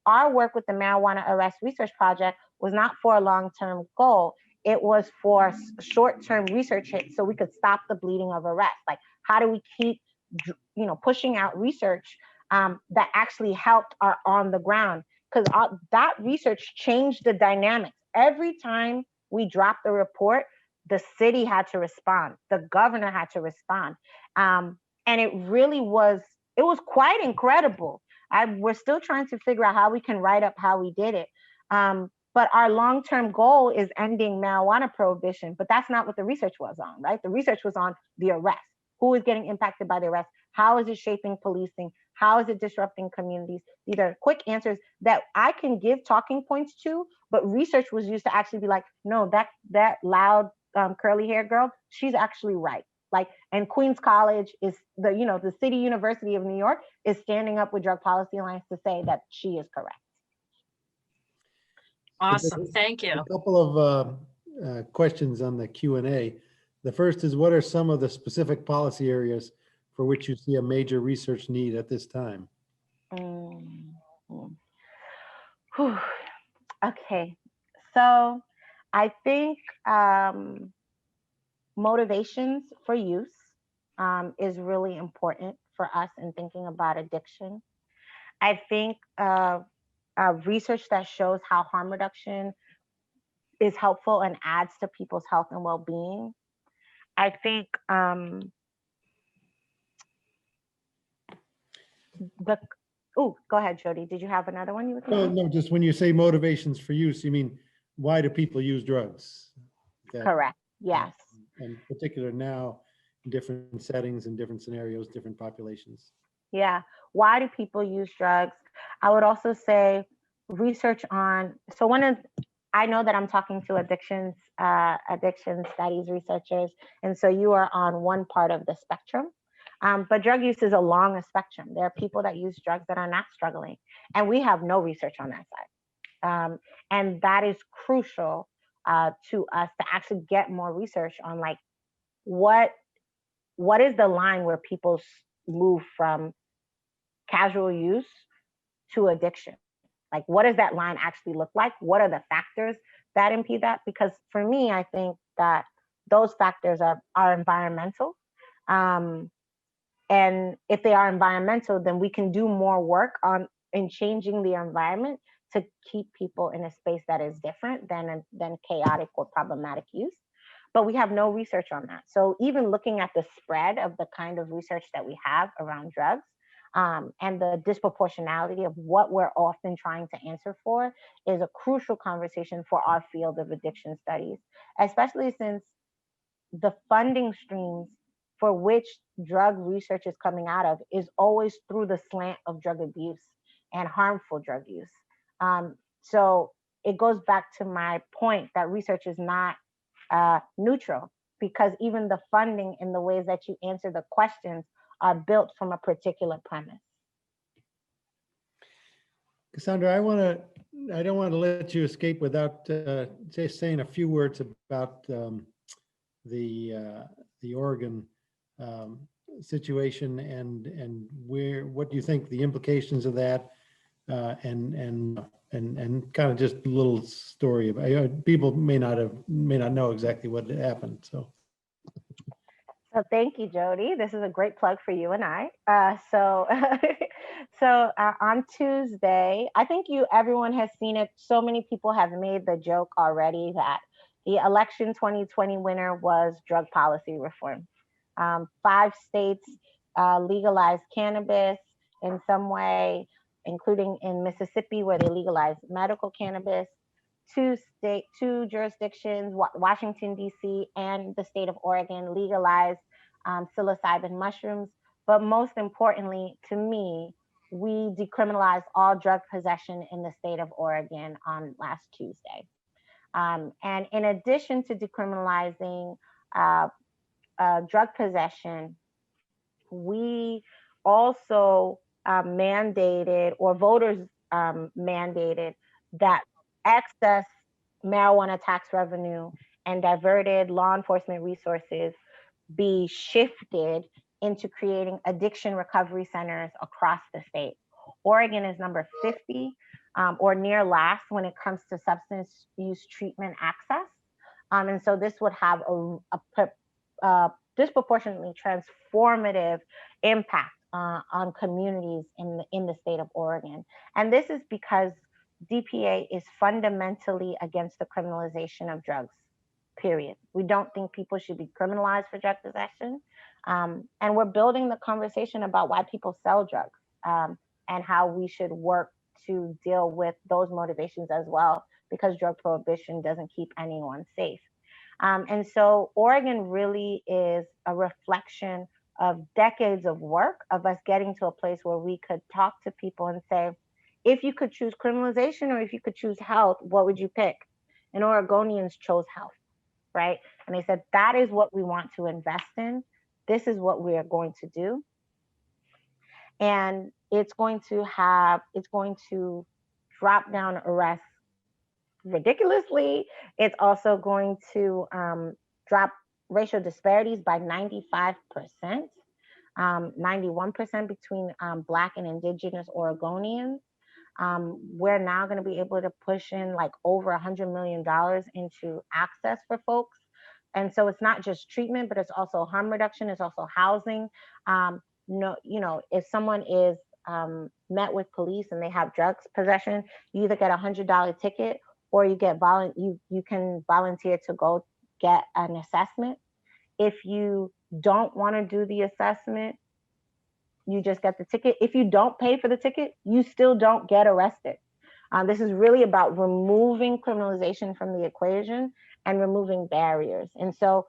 Our work with the Marijuana Arrest Research Project was not for a long-term goal. It was for short-term research hits so we could stop the bleeding of arrest. Like, how do we keep, pushing out research that actually helped our on the ground? Because that research changed the dynamics. Every time we dropped the report, the city had to respond. The governor had to respond. And it really was, it was quite incredible. We're still trying to figure out how we can write up how we did it. But our long-term goal is ending marijuana prohibition, but that's not what the research was on, right? The research was on the arrest. Who is getting impacted by the arrest? How is it shaping policing? How is it disrupting communities? These are quick answers that I can give talking points to, but research was used to actually be like, no, that loud curly hair girl, she's actually right. Like, and Queens College is the City University of New York is standing up with Drug Policy Alliance to say that she is correct. Awesome, thank you. A couple of questions on the Q&A. The first is, what are some of the specific policy areas for which you see a major research need at this time? Okay, so I think motivations for use is really important for us in thinking about addiction. I think research that shows how harm reduction is helpful and adds to people's health and well-being. I think go ahead, Jody. Did you have another one you were thinking? No, just when you say motivations for use, you mean why do people use drugs? Correct. Yes. In particular now, in different settings, in different scenarios, different populations. Yeah. Why do people use drugs? I would also say research on, I know that I'm talking to addiction studies researchers, and so you are on one part of the spectrum. But drug use is along a spectrum. There are people that use drugs that are not struggling, and we have no research on that side. And that is crucial to us to actually get more research on like what is the line where people move from casual use to addiction? Like, what does that line actually look like? What are the factors that impede that? Because for me, I think that those factors are environmental. And if they are environmental, then we can do more work in changing the environment to keep people in a space that is different than chaotic or problematic use. But we have no research on that. So even looking at the spread of the kind of research that we have around drugs, and the disproportionality of what we're often trying to answer for is a crucial conversation for our field of addiction studies, especially since the funding streams for which drug research is coming out of is always through the slant of drug abuse and harmful drug use. So it goes back to my point that research is not neutral, because even the funding and the ways that you answer the questions are built from a particular premise. Kassandra, I don't want to let you escape without just saying a few words about the Oregon situation and what do you think the implications of that, and kind of just a little story about, people may not know exactly what happened. So thank you, Jody. This is a great plug for you and I. On Tuesday, I think everyone has seen it. So many people have made the joke already that the election 2020 winner was drug policy reform. 5 states legalized cannabis in some way, including in Mississippi, where they legalized medical cannabis. 2 jurisdictions, Washington, D.C. and the state of Oregon, legalized psilocybin mushrooms. But most importantly, to me, we decriminalized all drug possession in the state of Oregon on last Tuesday. And in addition to decriminalizing drug possession, we also mandated, or voters mandated, that excess marijuana tax revenue and diverted law enforcement resources be shifted into creating addiction recovery centers across the state. Oregon is number 50 or near last when it comes to substance use treatment access. And so this would have a disproportionately transformative impact on communities in the state of Oregon. And this is because DPA is fundamentally against the criminalization of drugs, period. We don't think people should be criminalized for drug possession. And we're building the conversation about why people sell drugs, and how we should work to deal with those motivations as well, because drug prohibition doesn't keep anyone safe. And so Oregon really is a reflection of decades of work of us getting to a place where we could talk to people and say, if you could choose criminalization or if you could choose health, what would you pick? And Oregonians chose health, right? And they said, that is what we want to invest in. This is what we are going to do. And it's going to drop down arrests ridiculously. It's also going to drop racial disparities by 95%, 91% between Black and Indigenous Oregonians. We're now going to be able to push in like over $100 million into access for folks. And so it's not just treatment, but it's also harm reduction. It's also housing. If someone is met with police and they have drugs possession, you either get a $100 ticket or you get you can volunteer to go get an assessment. If you don't want to do the assessment, you just get the ticket. If you don't pay for the ticket, you still don't get arrested. This is really about removing criminalization from the equation and removing barriers. And so,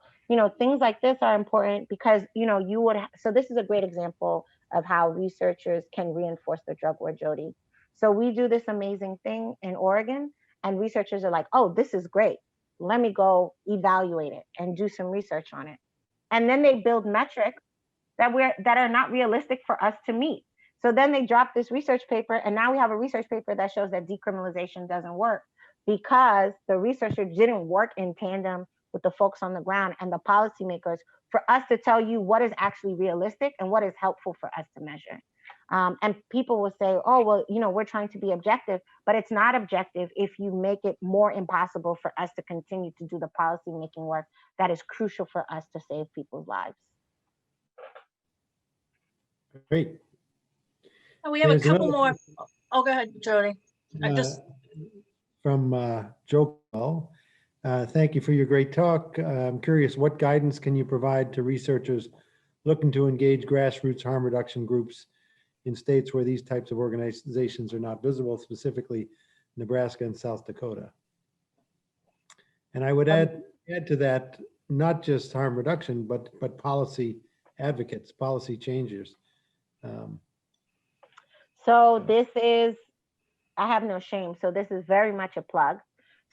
things like this are important because, so this is a great example of how researchers can reinforce the drug war, Jody. So we do this amazing thing in Oregon and researchers are like, oh, this is great. Let me go evaluate it and do some research on it. And then they build metrics that are not realistic for us to meet. So then they drop this research paper, and now we have a research paper that shows that decriminalization doesn't work because the researcher didn't work in tandem with the folks on the ground and the policymakers for us to tell you what is actually realistic and what is helpful for us to measure. And people will say, oh, well, we're trying to be objective, but it's not objective if you make it more impossible for us to continue to do the policymaking work that is crucial for us to save people's lives. Great. We have a couple more. Oh, go ahead, Jody. From Joe Call. Thank you for your great talk. I'm curious, what guidance can you provide to researchers looking to engage grassroots harm reduction groups in states where these types of organizations are not visible, specifically Nebraska and South Dakota? And I would add to that, not just harm reduction, but policy advocates, policy changers. So this is, I have no shame. So this is very much a plug.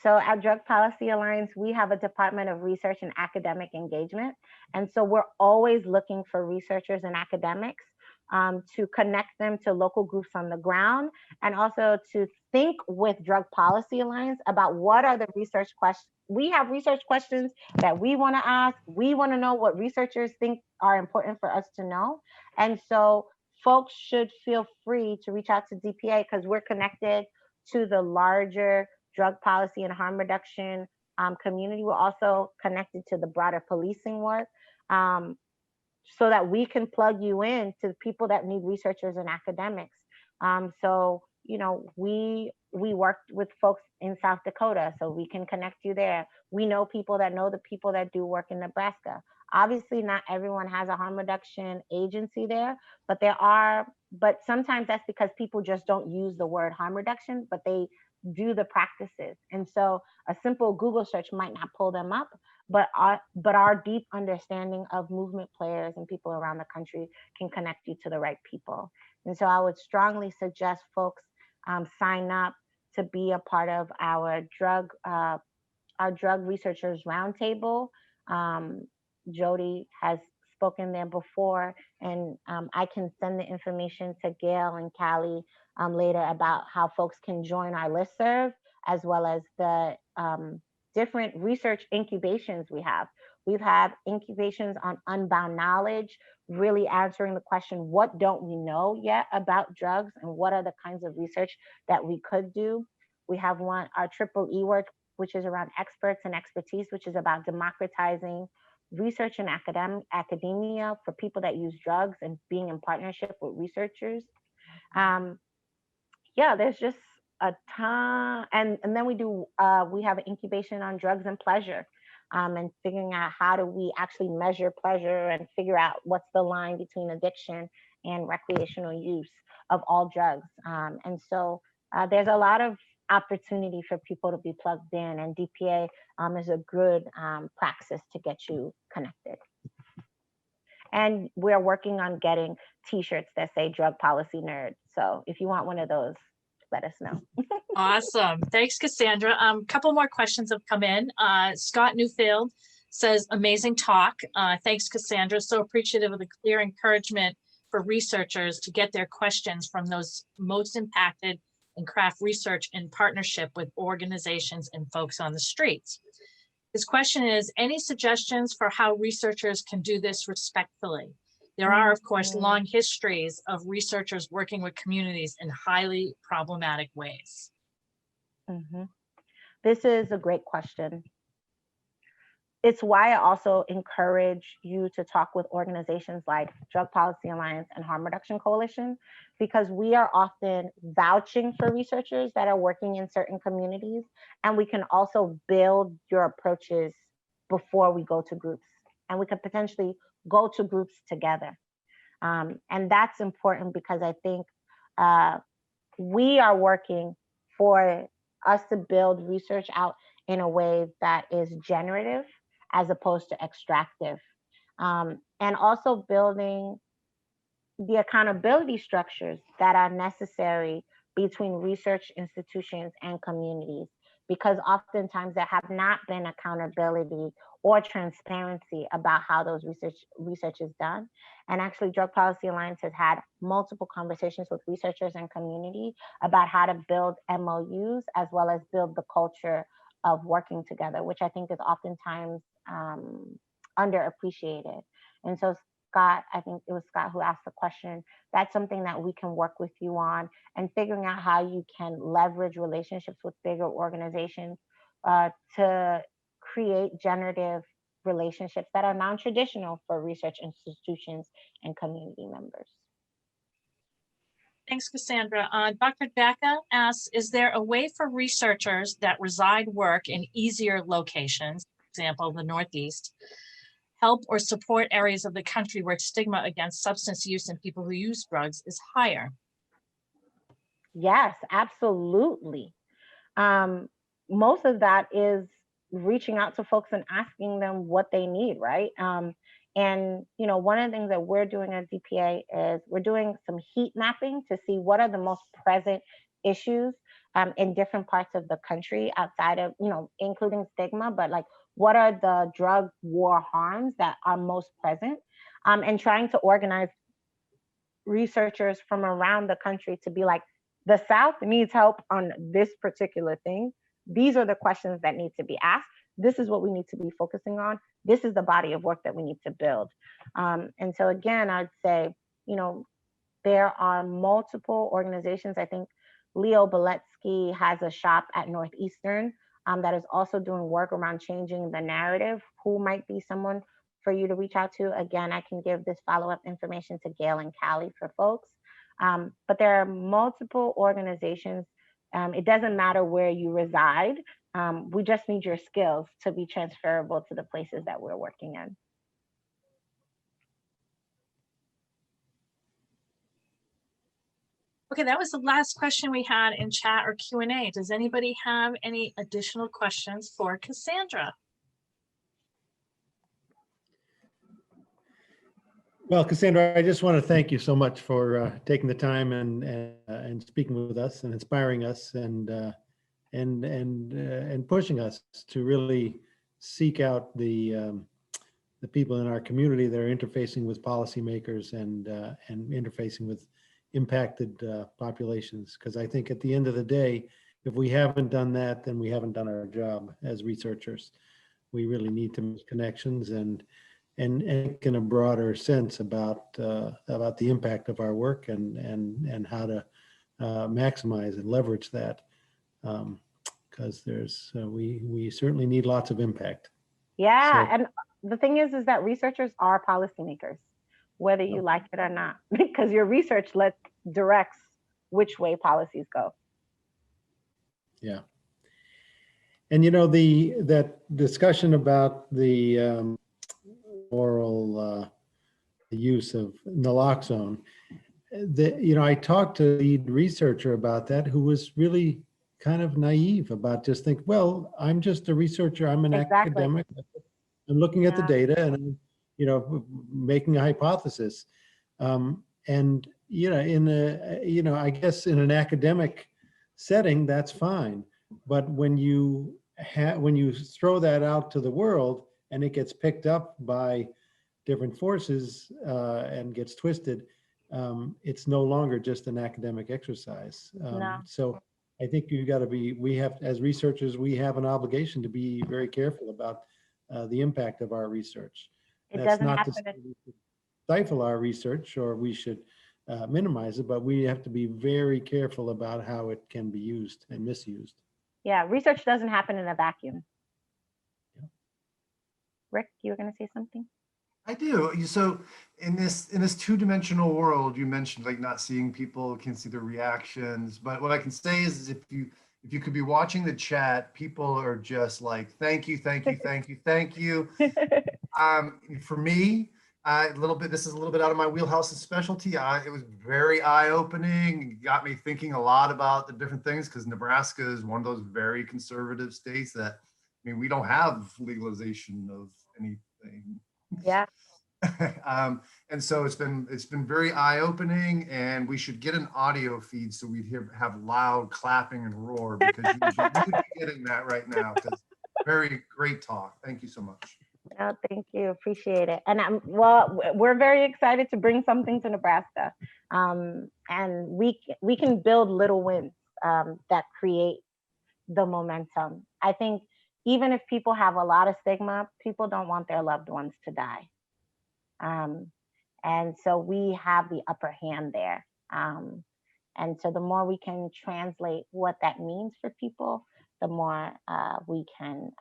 So at Drug Policy Alliance, we have a Department of Research and Academic Engagement. And so we're always looking for researchers and academics to connect them to local groups on the ground, and also to think with Drug Policy Alliance about what are the research questions. We have research questions that we want to ask. We want to know what researchers think are important for us to know. And so folks should feel free to reach out to DPA, because we're connected to the larger drug policy and harm reduction community. We're also connected to the broader policing work, so that we can plug you in to people that need researchers and academics. So, you know, we worked with folks in South Dakota, so we can connect you there. We know people that know the people that do work in Nebraska. Obviously, not everyone has a harm reduction agency there, but there are, but sometimes that's because people just don't use the word harm reduction, but they do the practices. And so a simple Google search might not pull them up, but our deep understanding of movement players and people around the country can connect you to the right people. And so I would strongly suggest folks sign up to be a part of our drug researchers roundtable. Jody has spoken there before, and I can send the information to Gail and Callie later about how folks can join our listserv, as well as the different research incubations we have. We've had incubations on unbound knowledge, really answering the question, what don't we know yet about drugs, and what are the kinds of research that we could do? We have one, our triple E work, which is around experts and expertise, which is about democratizing research and academia for people that use drugs and being in partnership with researchers. Yeah, there's just a ton. And then we have an incubation on drugs and pleasure, and figuring out how do we actually measure pleasure and figure out what's the line between addiction and recreational use of all drugs. And so there's a lot of opportunity for people to be plugged in, and DPA is a good praxis to get you connected. And we're working on getting t-shirts that say Drug Policy Nerd. So if you want one of those, let us know. Awesome. Thanks, Kassandra. Couple more questions have come in. Scott Newfield says, amazing talk. Thanks, Kassandra. So appreciative of the clear encouragement for researchers to get their questions from those most impacted and craft research in partnership with organizations and folks on the streets. His question is, any suggestions for how researchers can do this respectfully? There are, of course, long histories of researchers working with communities in highly problematic ways. This is a great question. It's why I also encourage you to talk with organizations like Drug Policy Alliance and Harm Reduction Coalition, because we are often vouching for researchers that are working in certain communities, and we can also build your approaches before we go to groups, and we could potentially go to groups together. And that's important, because I think we are working for us to build research out in a way that is generative as opposed to extractive, and also building the accountability structures that are necessary between research institutions and communities, because oftentimes there have not been accountability or transparency about how those research is done. And actually, Drug Policy Alliance has had multiple conversations with researchers and community about how to build MOUs, as well as build the culture of working together, which I think is oftentimes underappreciated. And so Scott, I think it was Scott who asked the question, that's something that we can work with you on, and figuring out how you can leverage relationships with bigger organizations to create generative relationships that are non-traditional for research institutions and community members. Thanks, Kassandra. Dr. Becca asks, is there a way for researchers that reside work in easier locations, for example, the Northeast, help or support areas of the country where stigma against substance use and people who use drugs is higher? Yes, absolutely. Most of that is reaching out to folks and asking them what they need, right? And one of the things that we're doing at DPA is we're doing some heat mapping to see what are the most present issues in different parts of the country outside of, including stigma, but like what are the drug war harms that are most present, and trying to organize researchers from around the country to be like, the South needs help on this particular thing. These are the questions that need to be asked. This is what we need to be focusing on. This is the body of work that we need to build. And so again, I'd say, there are multiple organizations. I think Leo Beletsky has a shop at Northeastern that is also doing work around changing the narrative. Who might be someone for you to reach out to? Again, I can give this follow-up information to Gail and Callie for folks. But there are multiple organizations. It doesn't matter where you reside. We just need your skills to be transferable to the places that we're working in. Okay, that was the last question we had in chat or Q&A. Does anybody have any additional questions for Kassandra? Well, Kassandra, I just want to thank you so much for taking the time and speaking with us and inspiring us and pushing us to really seek out the people in our community that are interfacing with policymakers and interfacing with impacted populations. Because I think at the end of the day, if we haven't done that, then we haven't done our job as researchers. We really need to make connections and in a broader sense about the impact of our work and how to maximize and leverage that, because we certainly need lots of impact. Yeah, so, and the thing is that researchers are policymakers, whether you like it or not, because your research directs which way policies go. Yeah, and that discussion about the oral use of naloxone, I talked to the lead researcher about that, who was really kind of naive about just think, well, I'm just a researcher, I'm an academic, I'm looking at the data and I'm, making a hypothesis. And I guess in an academic setting, that's fine. But when you throw that out to the world and it gets picked up by different forces and gets twisted, it's no longer just an academic exercise. No. So I think as researchers, we have an obligation to be very careful about the impact of our research. That's not to say we should stifle our research or we should minimize it, but we have to be very careful about how it can be used and misused. Yeah, research doesn't happen in a vacuum. Yeah. Rick, you were going to say something? I do. So in this two-dimensional world, you mentioned like not seeing people, can't see their reactions. But what I can say is if you could be watching the chat, people are just like, thank you, thank you, thank you, thank you. For me, this is a little bit out of my wheelhouse and specialty. It was very eye-opening, got me thinking a lot about the different things, because Nebraska is one of those very conservative states that, we don't have legalization of anything. Yeah. And so it's been very eye-opening, and we should get an audio feed so we have loud clapping and roar, because you should be getting that right now. Because very great talk. Thank you so much. Oh, thank you. Appreciate it. And we're very excited to bring something to Nebraska. And we can build little wins that create the momentum. I think even if people have a lot of stigma, people don't want their loved ones to die. And so we have the upper hand there. And so the more we can translate what that means for people, the more we can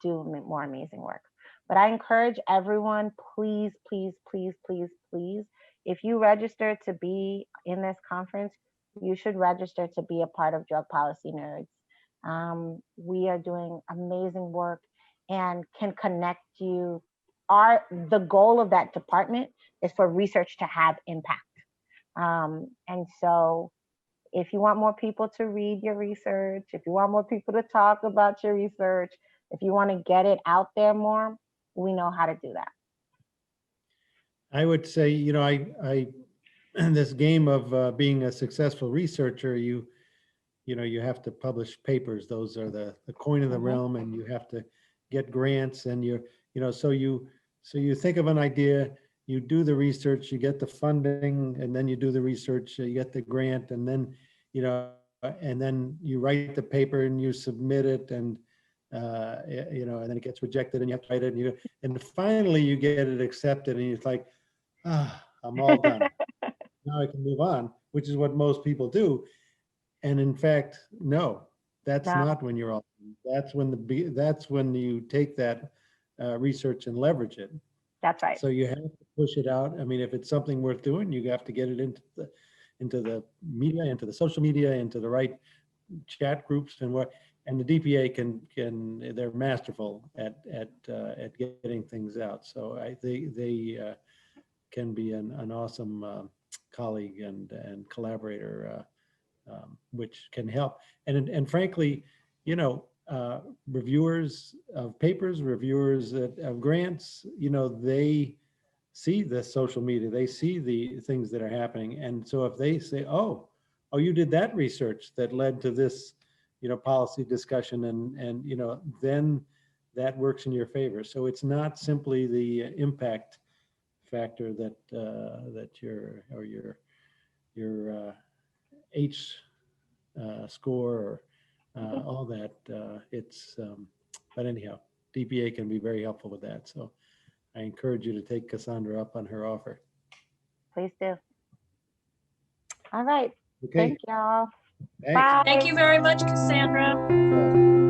do more amazing work. But I encourage everyone, please, please, please, please, please, if you register to be in this conference, you should register to be a part of Drug Policy Nerds. We are doing amazing work and can connect you. The goal of that department is for research to have impact. And so if you want more people to read your research, if you want more people to talk about your research, If you want to get it out there more, we know how to do that. I would say, I this game of being a successful researcher, you have to publish papers. Those are the coin of the realm, and you have to get grants, and so you think of an idea, you do the research, you get the funding, and then you do the research, you get the grant, and then you write the paper and you submit it, and and then it gets rejected, and you have to write it, and finally you get it accepted, and it's like, I'm all done. Now I can move on, which is what most people do. And in fact, no, that's not when you're all done. That's when you take that research and leverage it. That's right. So you have to push it out. I mean, if it's something worth doing, you have to get it into the media, into the social media, into the right chat groups, and the DPA can they're masterful at getting things out. So they can be an awesome colleague and collaborator, which can help. And frankly, reviewers of papers, reviewers of grants, they see the social media, they see the things that are happening. And so if they say, oh, you did that research that led to this, policy discussion, and then that works in your favor. So it's not simply the impact factor that your H score or all that. But anyhow, DPA can be very helpful with that. So I encourage you to take Kassandra up on her offer. Please do. All right. Okay. Thank y'all. Thanks. Bye. Thank you very much, Kassandra.